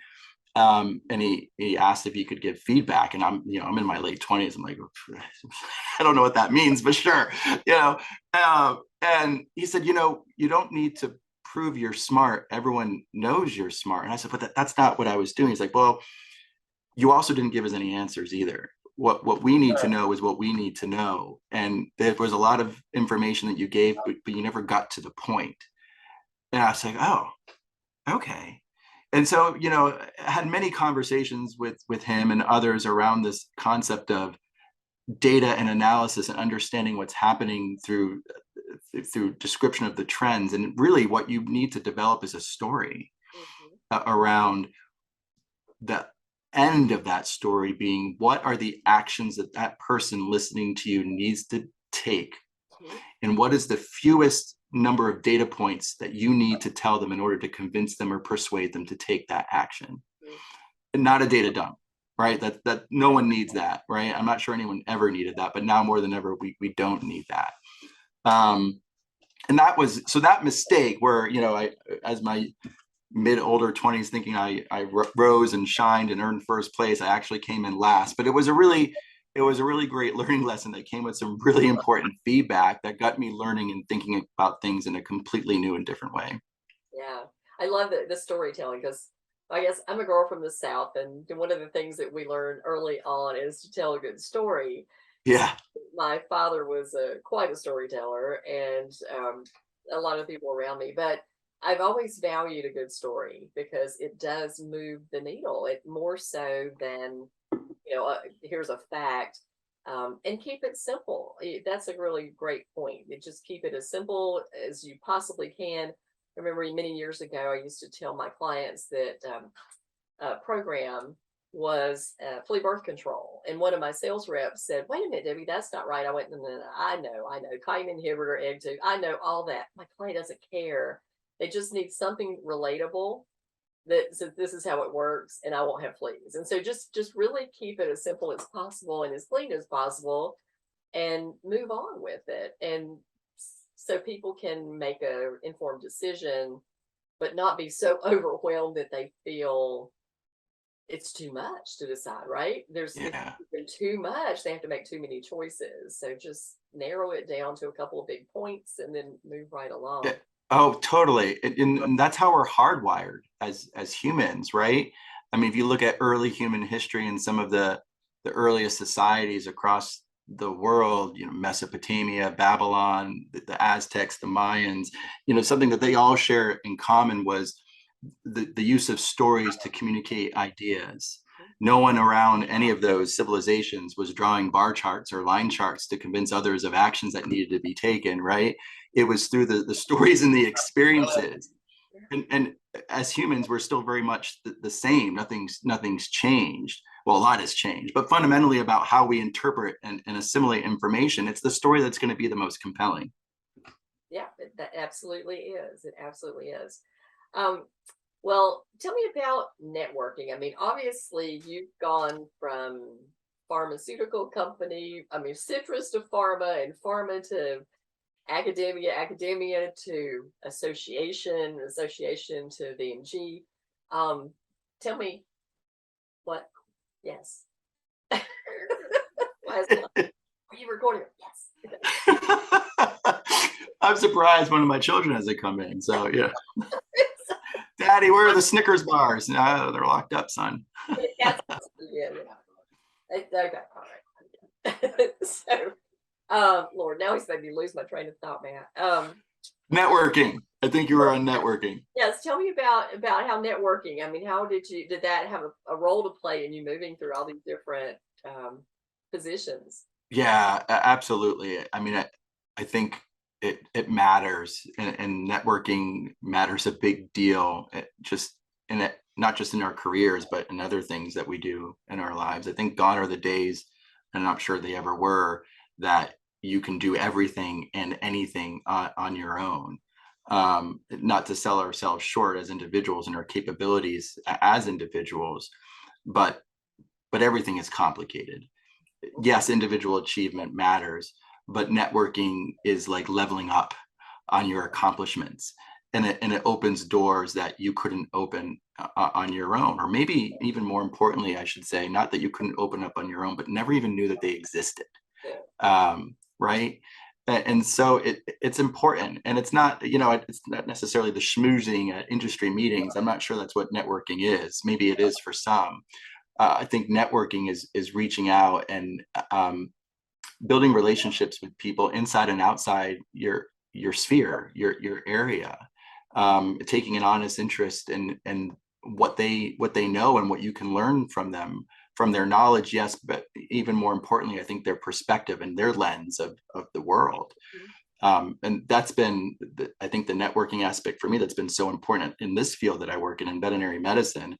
and he asked if he could give feedback, and I'm in my late 20s. I'm like, I don't know what that means, but sure, and he said, you don't need to prove you're smart. Everyone knows you're smart. And I said, but that's not what I was doing. He's like, well, you also didn't give us any answers either. What we need to know is what we need to know. And there was a lot of information that you gave, but you never got to the point. And I was like, oh, okay. And so, I had many conversations with him and others around this concept of data and analysis and understanding what's happening through description of the trends. And really what you need to develop is a story around the end of that story being, what are the actions that person listening to you needs to take, and what is the fewest number of data points that you need to tell them in order to convince them or persuade them to take that action. And not a data dump, right? That no one needs that, right? I'm not sure anyone ever needed that, but now more than ever we don't need that. And that mistake where I, as my older 20s, thinking I rose and shined and earned first place, I actually came in last. But it was a really great learning lesson that came with some really important feedback that got me learning and thinking about things in a completely new and different way. Yeah, I love the storytelling, because I guess I'm a girl from the South, and one of the things that we learn early on is to tell a good story. Yeah. My father was quite a storyteller, and a lot of people around me, but I've always valued a good story because it does move the needle. It more so than, here's a fact, and keep it simple. That's a really great point. You just keep it as simple as you possibly can. I remember many years ago, I used to tell my clients that program was flea birth control. And one of my sales reps said, wait a minute, Debbie, that's not right. I went, no, I know, chitin inhibitor, egg tube, I know all that. My client doesn't care. They just need something relatable that says this is how it works, and I won't have fleas. And so just really keep it as simple as possible and as clean as possible, and move on with it. And so people can make a informed decision, but not be so overwhelmed that they feel it's too much to decide, right? There's too much. They have to make too many choices. So just narrow it down to a couple of big points and then move right along. Yeah. Oh, totally. And that's how we're hardwired as humans, right? I mean, if you look at early human history and some of the earliest societies across the world, Mesopotamia, Babylon, the Aztecs, the Mayans, something that they all share in common was the use of stories to communicate ideas. No one around any of those civilizations was drawing bar charts or line charts to convince others of actions that needed to be taken, right? It was through the stories and the experiences. And as humans, we're still very much the same. Nothing's changed. Well, a lot has changed, but fundamentally about how we interpret and assimilate information, it's the story that's going to be the most compelling. Yeah, that absolutely is. It absolutely is. Well, tell me about networking. I mean, obviously, you've gone from pharmaceutical company, I mean, citrus to pharma and pharma to academia, academia to association, association to VMG. Tell me what, yes. Are you recording? Yes. I'm surprised one of my children hasn't come in. So yeah. Daddy, where are the Snickers bars? No, they're locked up, son. Yeah. Okay, all right. So, Lord, now he's made me lose my train of thought, man. Networking. I think you were on networking. Yes, tell me about how networking. I mean, how did that have a role to play in you moving through all these different positions? Yeah, absolutely. I mean, I think it matters, and networking matters a big deal. Not just in our careers, but in other things that we do in our lives. I think gone are the days, and I'm not sure they ever were, that you can do everything and anything on your own. Not to sell ourselves short as individuals and our capabilities as individuals, but everything is complicated. Yes, individual achievement matters, but networking is like leveling up on your accomplishments, and it opens doors that you couldn't open on your own, or maybe even more importantly, I should say, not that you couldn't open up on your own, but never even knew that they existed. Right. And so it's important, and it's not, it's not necessarily the schmoozing at industry meetings. I'm not sure that's what networking is. Maybe it is for some. I think networking is reaching out and building relationships with people inside and outside your sphere, your area, taking an honest interest in what they know and what you can learn from them, from their knowledge, yes, but even more importantly, I think their perspective and their lens of the world. And that's been, I think, the networking aspect for me that's been so important in this field that I work in veterinary medicine,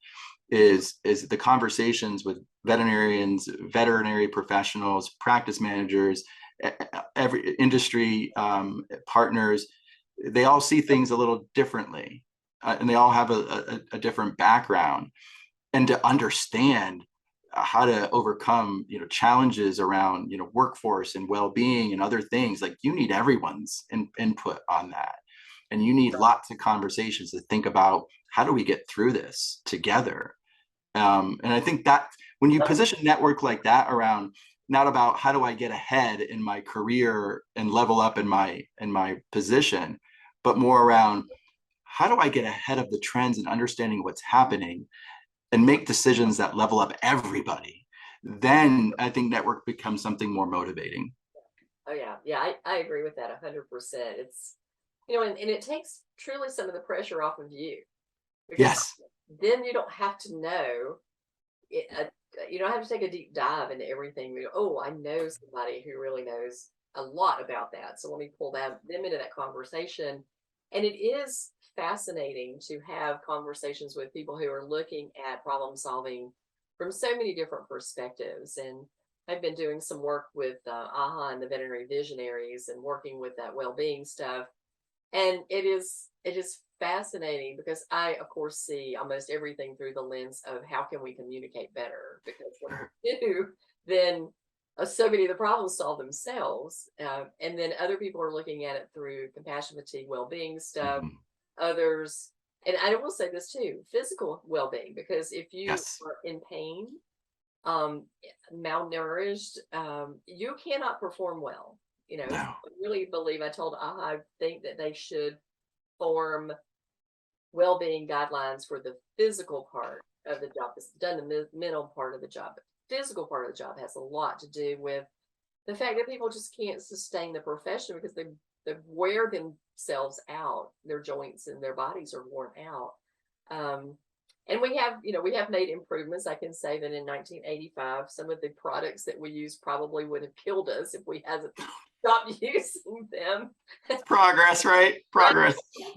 is the conversations with veterinarians, veterinary professionals, practice managers, every industry partners. They all see things a little differently, and they all have a different background. And to understand how to overcome, challenges around, workforce and well-being and other things, like, you need everyone's input on that. And you need lots of conversations to think about, how do we get through this together? And I think that when you position network like that around, not about how do I get ahead in my career and level up in my position, but more around how do I get ahead of the trends and understanding what's happening and make decisions that level up everybody, then I think network becomes something more motivating. Oh yeah, I agree with that 100%. It's, and it takes truly some of the pressure off of you, because Yes. then you don't have to know it. You don't have to take a deep dive into everything. Oh, I know somebody who really knows a lot about that, so let me pull them into that conversation. And it is fascinating to have conversations with people who are looking at problem solving from so many different perspectives. And I've been doing some work with AHA and the veterinary visionaries, and working with that well-being stuff. And it is fascinating, because I, of course, see almost everything through the lens of how can we communicate better, because when we do, then so many of the problems solve themselves. And then other people are looking at it through compassion, fatigue, well-being stuff. Mm-hmm. Others, and I will say this too, physical well-being, because if you are in pain, malnourished, you cannot perform well. No. I really believe, I told AHA, I think that they should form well-being guidelines for the physical part of the job. It's done the mental part of the job, but the physical part of the job has a lot to do with the fact that people just can't sustain the profession because they wear themselves out. Their joints and their bodies are worn out. And we have made improvements. I can say that in 1985, some of the products that we use probably would have killed us if we hadn't stopped using them. Progress, right? Progress.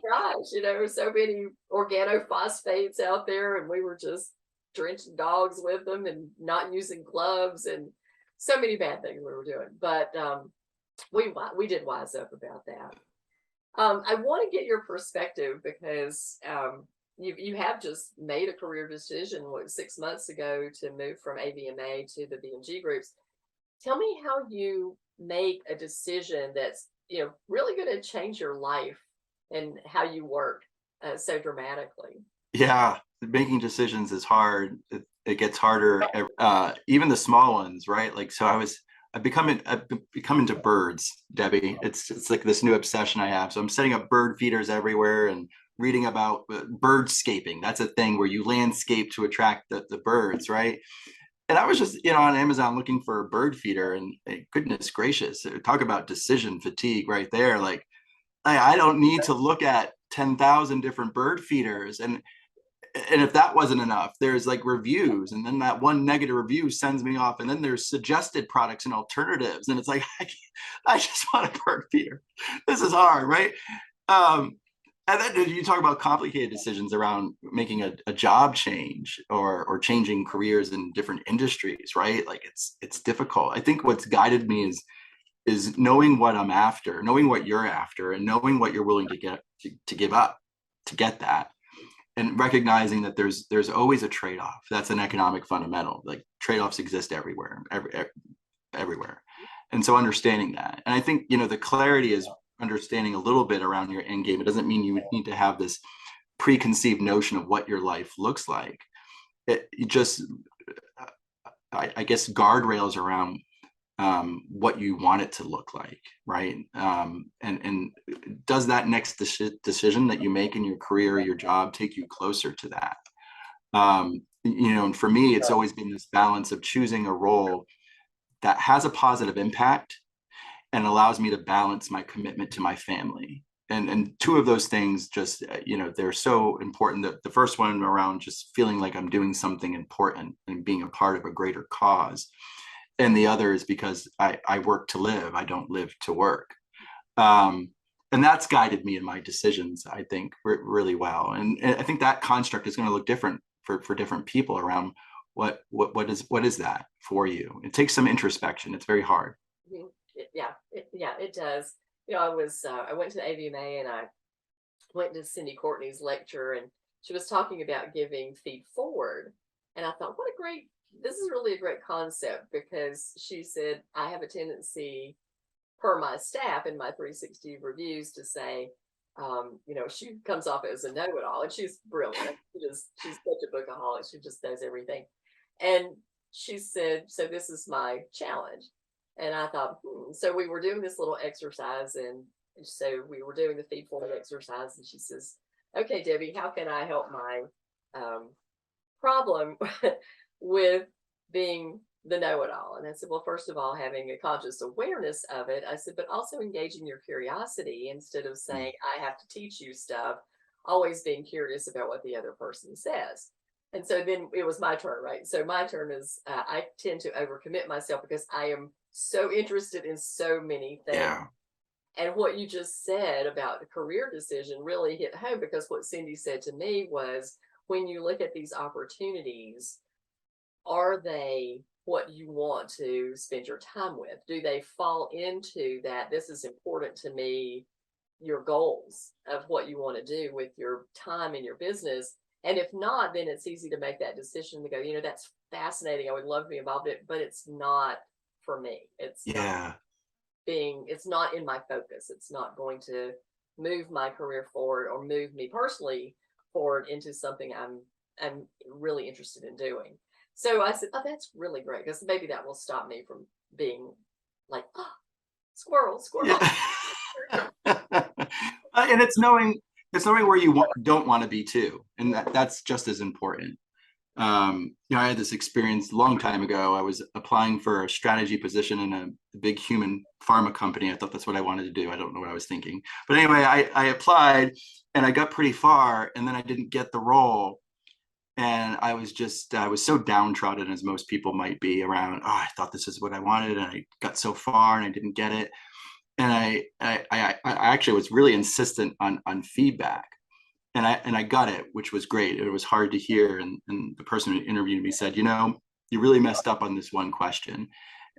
Gosh, so many organophosphates out there, and we were just drenching dogs with them and not using gloves, and so many bad things we were doing. But we did wise up about that. I want to get your perspective, because you have just made a career decision, 6 months ago, to move from AVMA to the BMG groups. Tell me how you make a decision that's, really going to change your life and how you work so dramatically. Yeah, making decisions is hard. It gets harder. Even the small ones, right? Like, so I've become into birds, Debbie. It's like this new obsession I have. So I'm setting up bird feeders everywhere and reading about birdscaping. That's a thing where you landscape to attract the birds, right? And I was just, on Amazon looking for a bird feeder, and goodness gracious, talk about decision fatigue right there. Like, I don't need to look at 10,000 different bird feeders. And if that wasn't enough, there's like reviews, and then that one negative review sends me off, and then there's suggested products and alternatives, and it's like, I just want a bird feeder. This is hard, right? And then you talk about complicated decisions around making a job change or changing careers in different industries, right? Like, it's difficult. I think what's guided me is knowing what I'm after, knowing what you're after, and knowing what you're willing to give up to get that, and recognizing that there's always a trade-off. That's an economic fundamental. Like, trade-offs exist everywhere, everywhere. And so understanding that, and I think, the clarity is understanding a little bit around your end game. It doesn't mean you need to have this preconceived notion of what your life looks like. You just, I guess, guardrails around what you want it to look like, right? And does that next decision that you make in your career or your job take you closer to that? And for me, it's always been this balance of choosing a role that has a positive impact and allows me to balance my commitment to my family. And two of those things just, they're so important. The first one around just feeling like I'm doing something important and being a part of a greater cause. And the other is because I work to live. I don't live to work. And that's guided me in my decisions, I think, really well. And I think that construct is going to look different for different people around what is that for you. It takes some introspection. It's very hard. It does. I went to AVMA, and I went to Cindy Courtney's lecture, and she was talking about giving feed forward. And I thought, this is really a great concept, because she said, I have a tendency, per my staff in my 360 reviews, to say, she comes off as a know-it-all, and she's brilliant. She's such a bookaholic. She just knows everything. And she said, so this is my challenge. And I thought, So we were doing this little exercise, and so we were doing the feed forward exercise, and she says, okay, Debbie, how can I help my problem with being the know-it-all? And I said, well, first of all, having a conscious awareness of it. I said, but also engaging your curiosity, instead of saying, I have to teach you stuff, always being curious about what the other person says. And so then it was my turn, right? So my turn is, I tend to overcommit myself, because I am so interested in so many things. Yeah. And what you just said about the career decision really hit home, because what Cindy said to me was, when you look at these opportunities, are they what you want to spend your time with? Do they fall into that, this is important to me, your goals of what you want to do with your time and your business? And if not, then it's easy to make that decision to go, that's fascinating, I would love to be involved in it, but it's not for me. It's not in my focus. It's not going to move my career forward or move me personally forward into something I'm really interested in doing. So I said, oh, that's really great, because maybe that will stop me from being like, squirrel. Yeah. And it's knowing where you don't want to be too, and that's just as important. I had this experience a long time ago. I was applying for a strategy position in a big human pharma company. I thought that's what I wanted to do. I don't know what I was thinking, but anyway, I applied, and I got pretty far, and then I didn't get the role. And I was so downtrodden, as most people might be, around, I thought this is what I wanted, and I got so far and I didn't get it. And I actually was really insistent on feedback. And I got it, which was great. It was hard to hear. And the person who interviewed me said, you really messed up on this one question.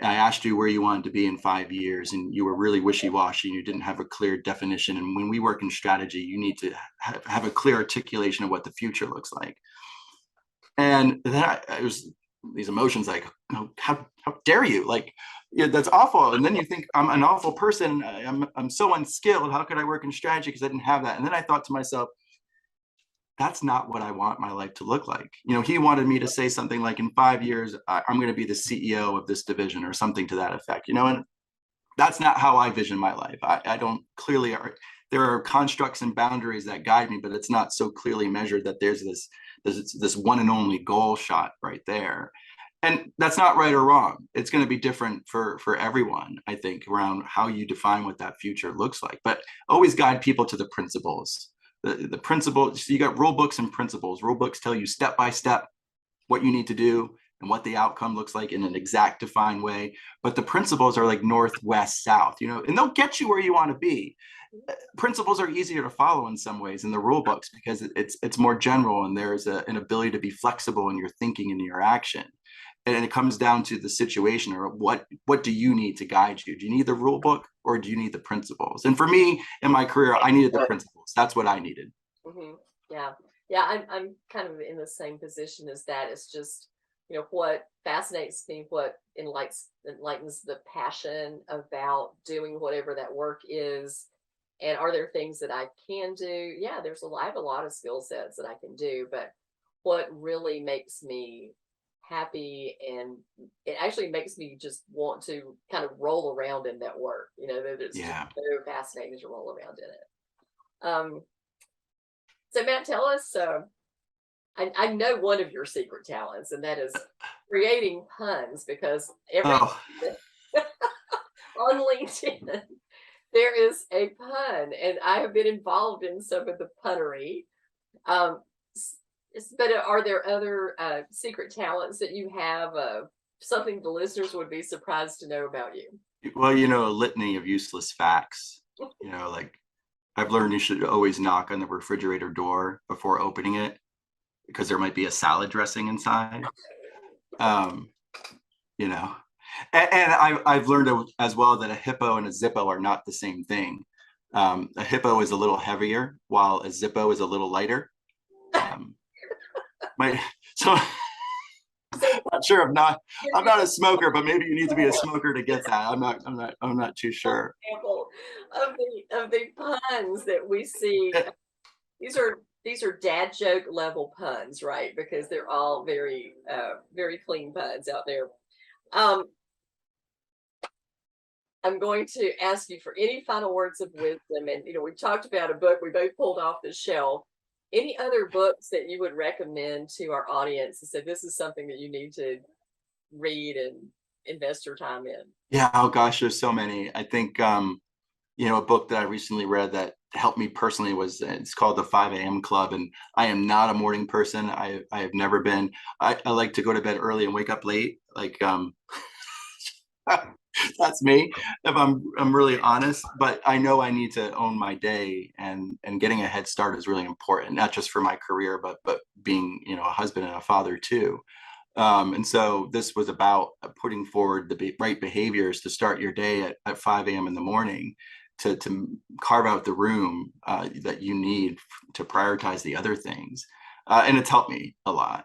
I asked you where you wanted to be in 5 years, and you were really wishy-washy, and you didn't have a clear definition. And when we work in strategy, you need to have a clear articulation of what the future looks like. And then it was these emotions like, oh, how dare you? Like, yeah, that's awful. And then you think, I'm an awful person. I'm so unskilled. How could I work in strategy? Because I didn't have that. And then I thought to myself, that's not what I want my life to look like. He wanted me to say something like, in 5 years, I'm going to be the CEO of this division or something to that effect, and that's not how I vision my life. I don't clearly there are constructs and boundaries that guide me, but it's not so clearly measured that there's this one and only goal shot right there. And that's not right or wrong. It's going to be different for everyone, I think, around how you define what that future looks like. But always guide people to the principles. The principles, so you got rule books and principles. Rule books tell you step by step what you need to do and what the outcome looks like in an exact defined way. But the principles are like north, west, south, and they'll get you where you want to be. Principles are easier to follow in some ways in the rule books because it's more general, and there's an ability to be flexible in your thinking and your action. And it comes down to the situation, or what do you need to guide you? Do you need the rule book, or do you need the principles? And for me in my career, I needed the principles. That's what I needed. Mm-hmm. Yeah. Yeah. I'm kind of in the same position as that. It's just, what fascinates me, what enlightens the passion about doing whatever that work is. And are there things that I can do? Yeah, I have a lot of skill sets that I can do, but what really makes me happy, and it actually makes me just want to kind of roll around in that work, that it's just so fascinating to roll around in it. So Matt, tell us, I know one of your secret talents, and that is creating puns, because on LinkedIn there is a pun, and I have been involved in some of the punnery. But are there other secret talents that you have? Something the listeners would be surprised to know about you? Well, a litany of useless facts. Like, I've learned you should always knock on the refrigerator door before opening it, because there might be a salad dressing inside. And I've learned as well that a hippo and a Zippo are not the same thing. A hippo is a little heavier, while a Zippo is a little lighter. So I'm not sure. I'm not a smoker, but maybe you need to be a smoker to get that. I'm not too sure. Example of the puns that we see. These are dad joke level puns, right? Because they're all very very clean puns out there. I'm going to ask you for any final words of wisdom. And, we talked about a book we both pulled off the shelf. Any other books that you would recommend to our audience and say, this is something that you need to read and invest your time in? Yeah. Oh gosh, there's so many. I think, a book that I recently read that helped me personally it's called The 5 a.m. Club. And I am not a morning person. I have never been. I like to go to bed early and wake up late. Like, that's me, if I'm really honest. But I know I need to own my day, and getting a head start is really important, not just for my career, but being, a husband and a father too. And so this was about putting forward the right behaviors to start your day at 5 a.m. in the morning, to carve out the room that you need to prioritize the other things. And it's helped me a lot.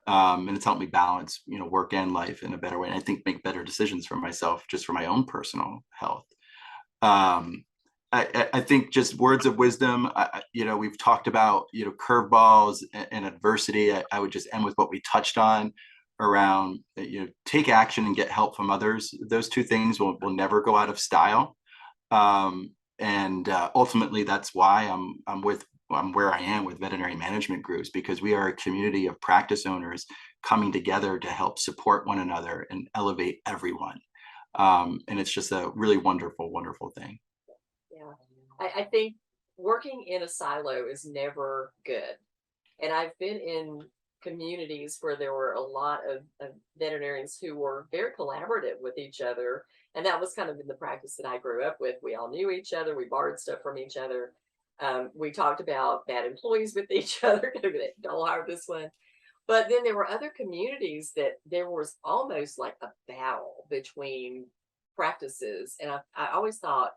And it's helped me balance, work and life in a better way. And I think make better decisions for myself, just for my own personal health. I think just words of wisdom. We've talked about, curveballs and adversity. I would just end with what we touched on around, take action and get help from others. Those two things will never go out of style. And ultimately, that's why I'm where I am with veterinary management groups, because we are a community of practice owners coming together to help support one another and elevate everyone. And it's just a really wonderful, wonderful thing. Yeah, I think working in a silo is never good. And I've been in communities where there were a lot of veterinarians who were very collaborative with each other. And that was kind of in the practice that I grew up with. We all knew each other. We borrowed stuff from each other. We talked about bad employees with each other. Don't hire this one. But then there were other communities that there was almost like a battle between practices. And I always thought,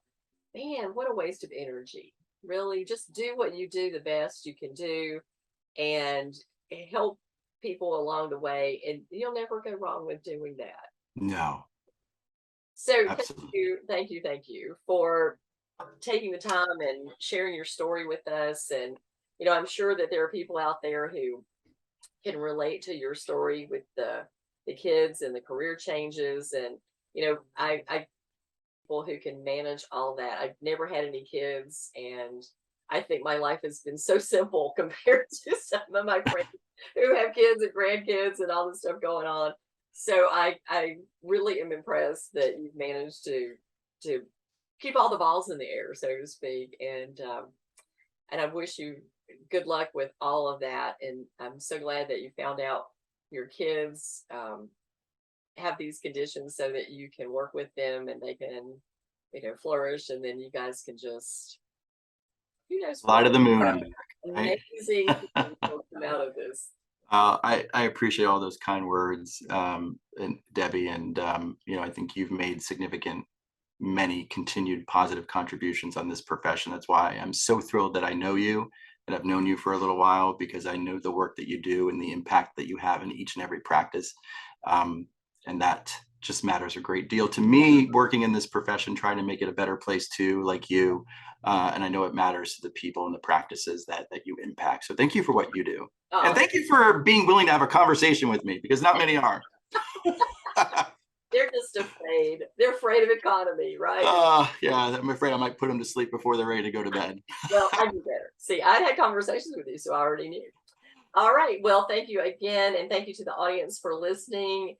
man, what a waste of energy. Really, just do what you do the best you can do and help people along the way. And you'll never go wrong with doing that. No, So absolutely. thank you for taking the time and sharing your story with us. And, I'm sure that there are people out there who can relate to your story with the kids and the career changes. And, I people who can manage all that. I've never had any kids, and I think my life has been so simple compared to some of my friends who have kids and grandkids and all this stuff going on. So I really am impressed that you've managed to keep all the balls in the air, so to speak. And I wish you good luck with all of that. And I'm so glad that you found out your kids have these conditions so that you can work with them and they can, flourish. And then you guys can just, who knows Fly what to the moon and back, right? amazing things will come out of this. I appreciate all those kind words, and Debbie, and I think you've made many continued positive contributions on this profession. That's why I'm so thrilled that I know you, and I've known you for a little while, because I know the work that you do and the impact that you have in each and every practice. And that just matters a great deal to me, working in this profession, trying to make it a better place too, like you. And I know it matters to the people and the practices that you impact. So thank you for what you do. And Oh, thank you for being willing to have a conversation with me, because not many are. they're just afraid. They're afraid of economy, right? Yeah, I'm afraid I might put them to sleep before they're ready to go to bed. Well, I knew better. See, I had conversations with you, so I already knew. All right. Well, thank you again. And thank you to the audience for listening.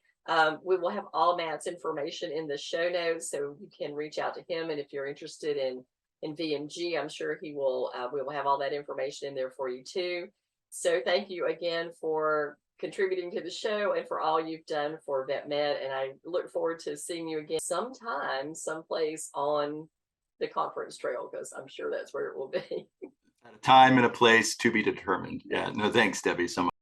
We will have all Matt's information in the show notes, so you can reach out to him. And if you're interested in VMG, I'm sure he will. We will have all that information in there for you too. So thank you again for contributing to the show and for all you've done for VetMed. And I look forward to seeing you again sometime, someplace on the conference trail, because I'm sure that's where it will be. At a time and a place to be determined. Yeah, no, thanks, Debbie, so much.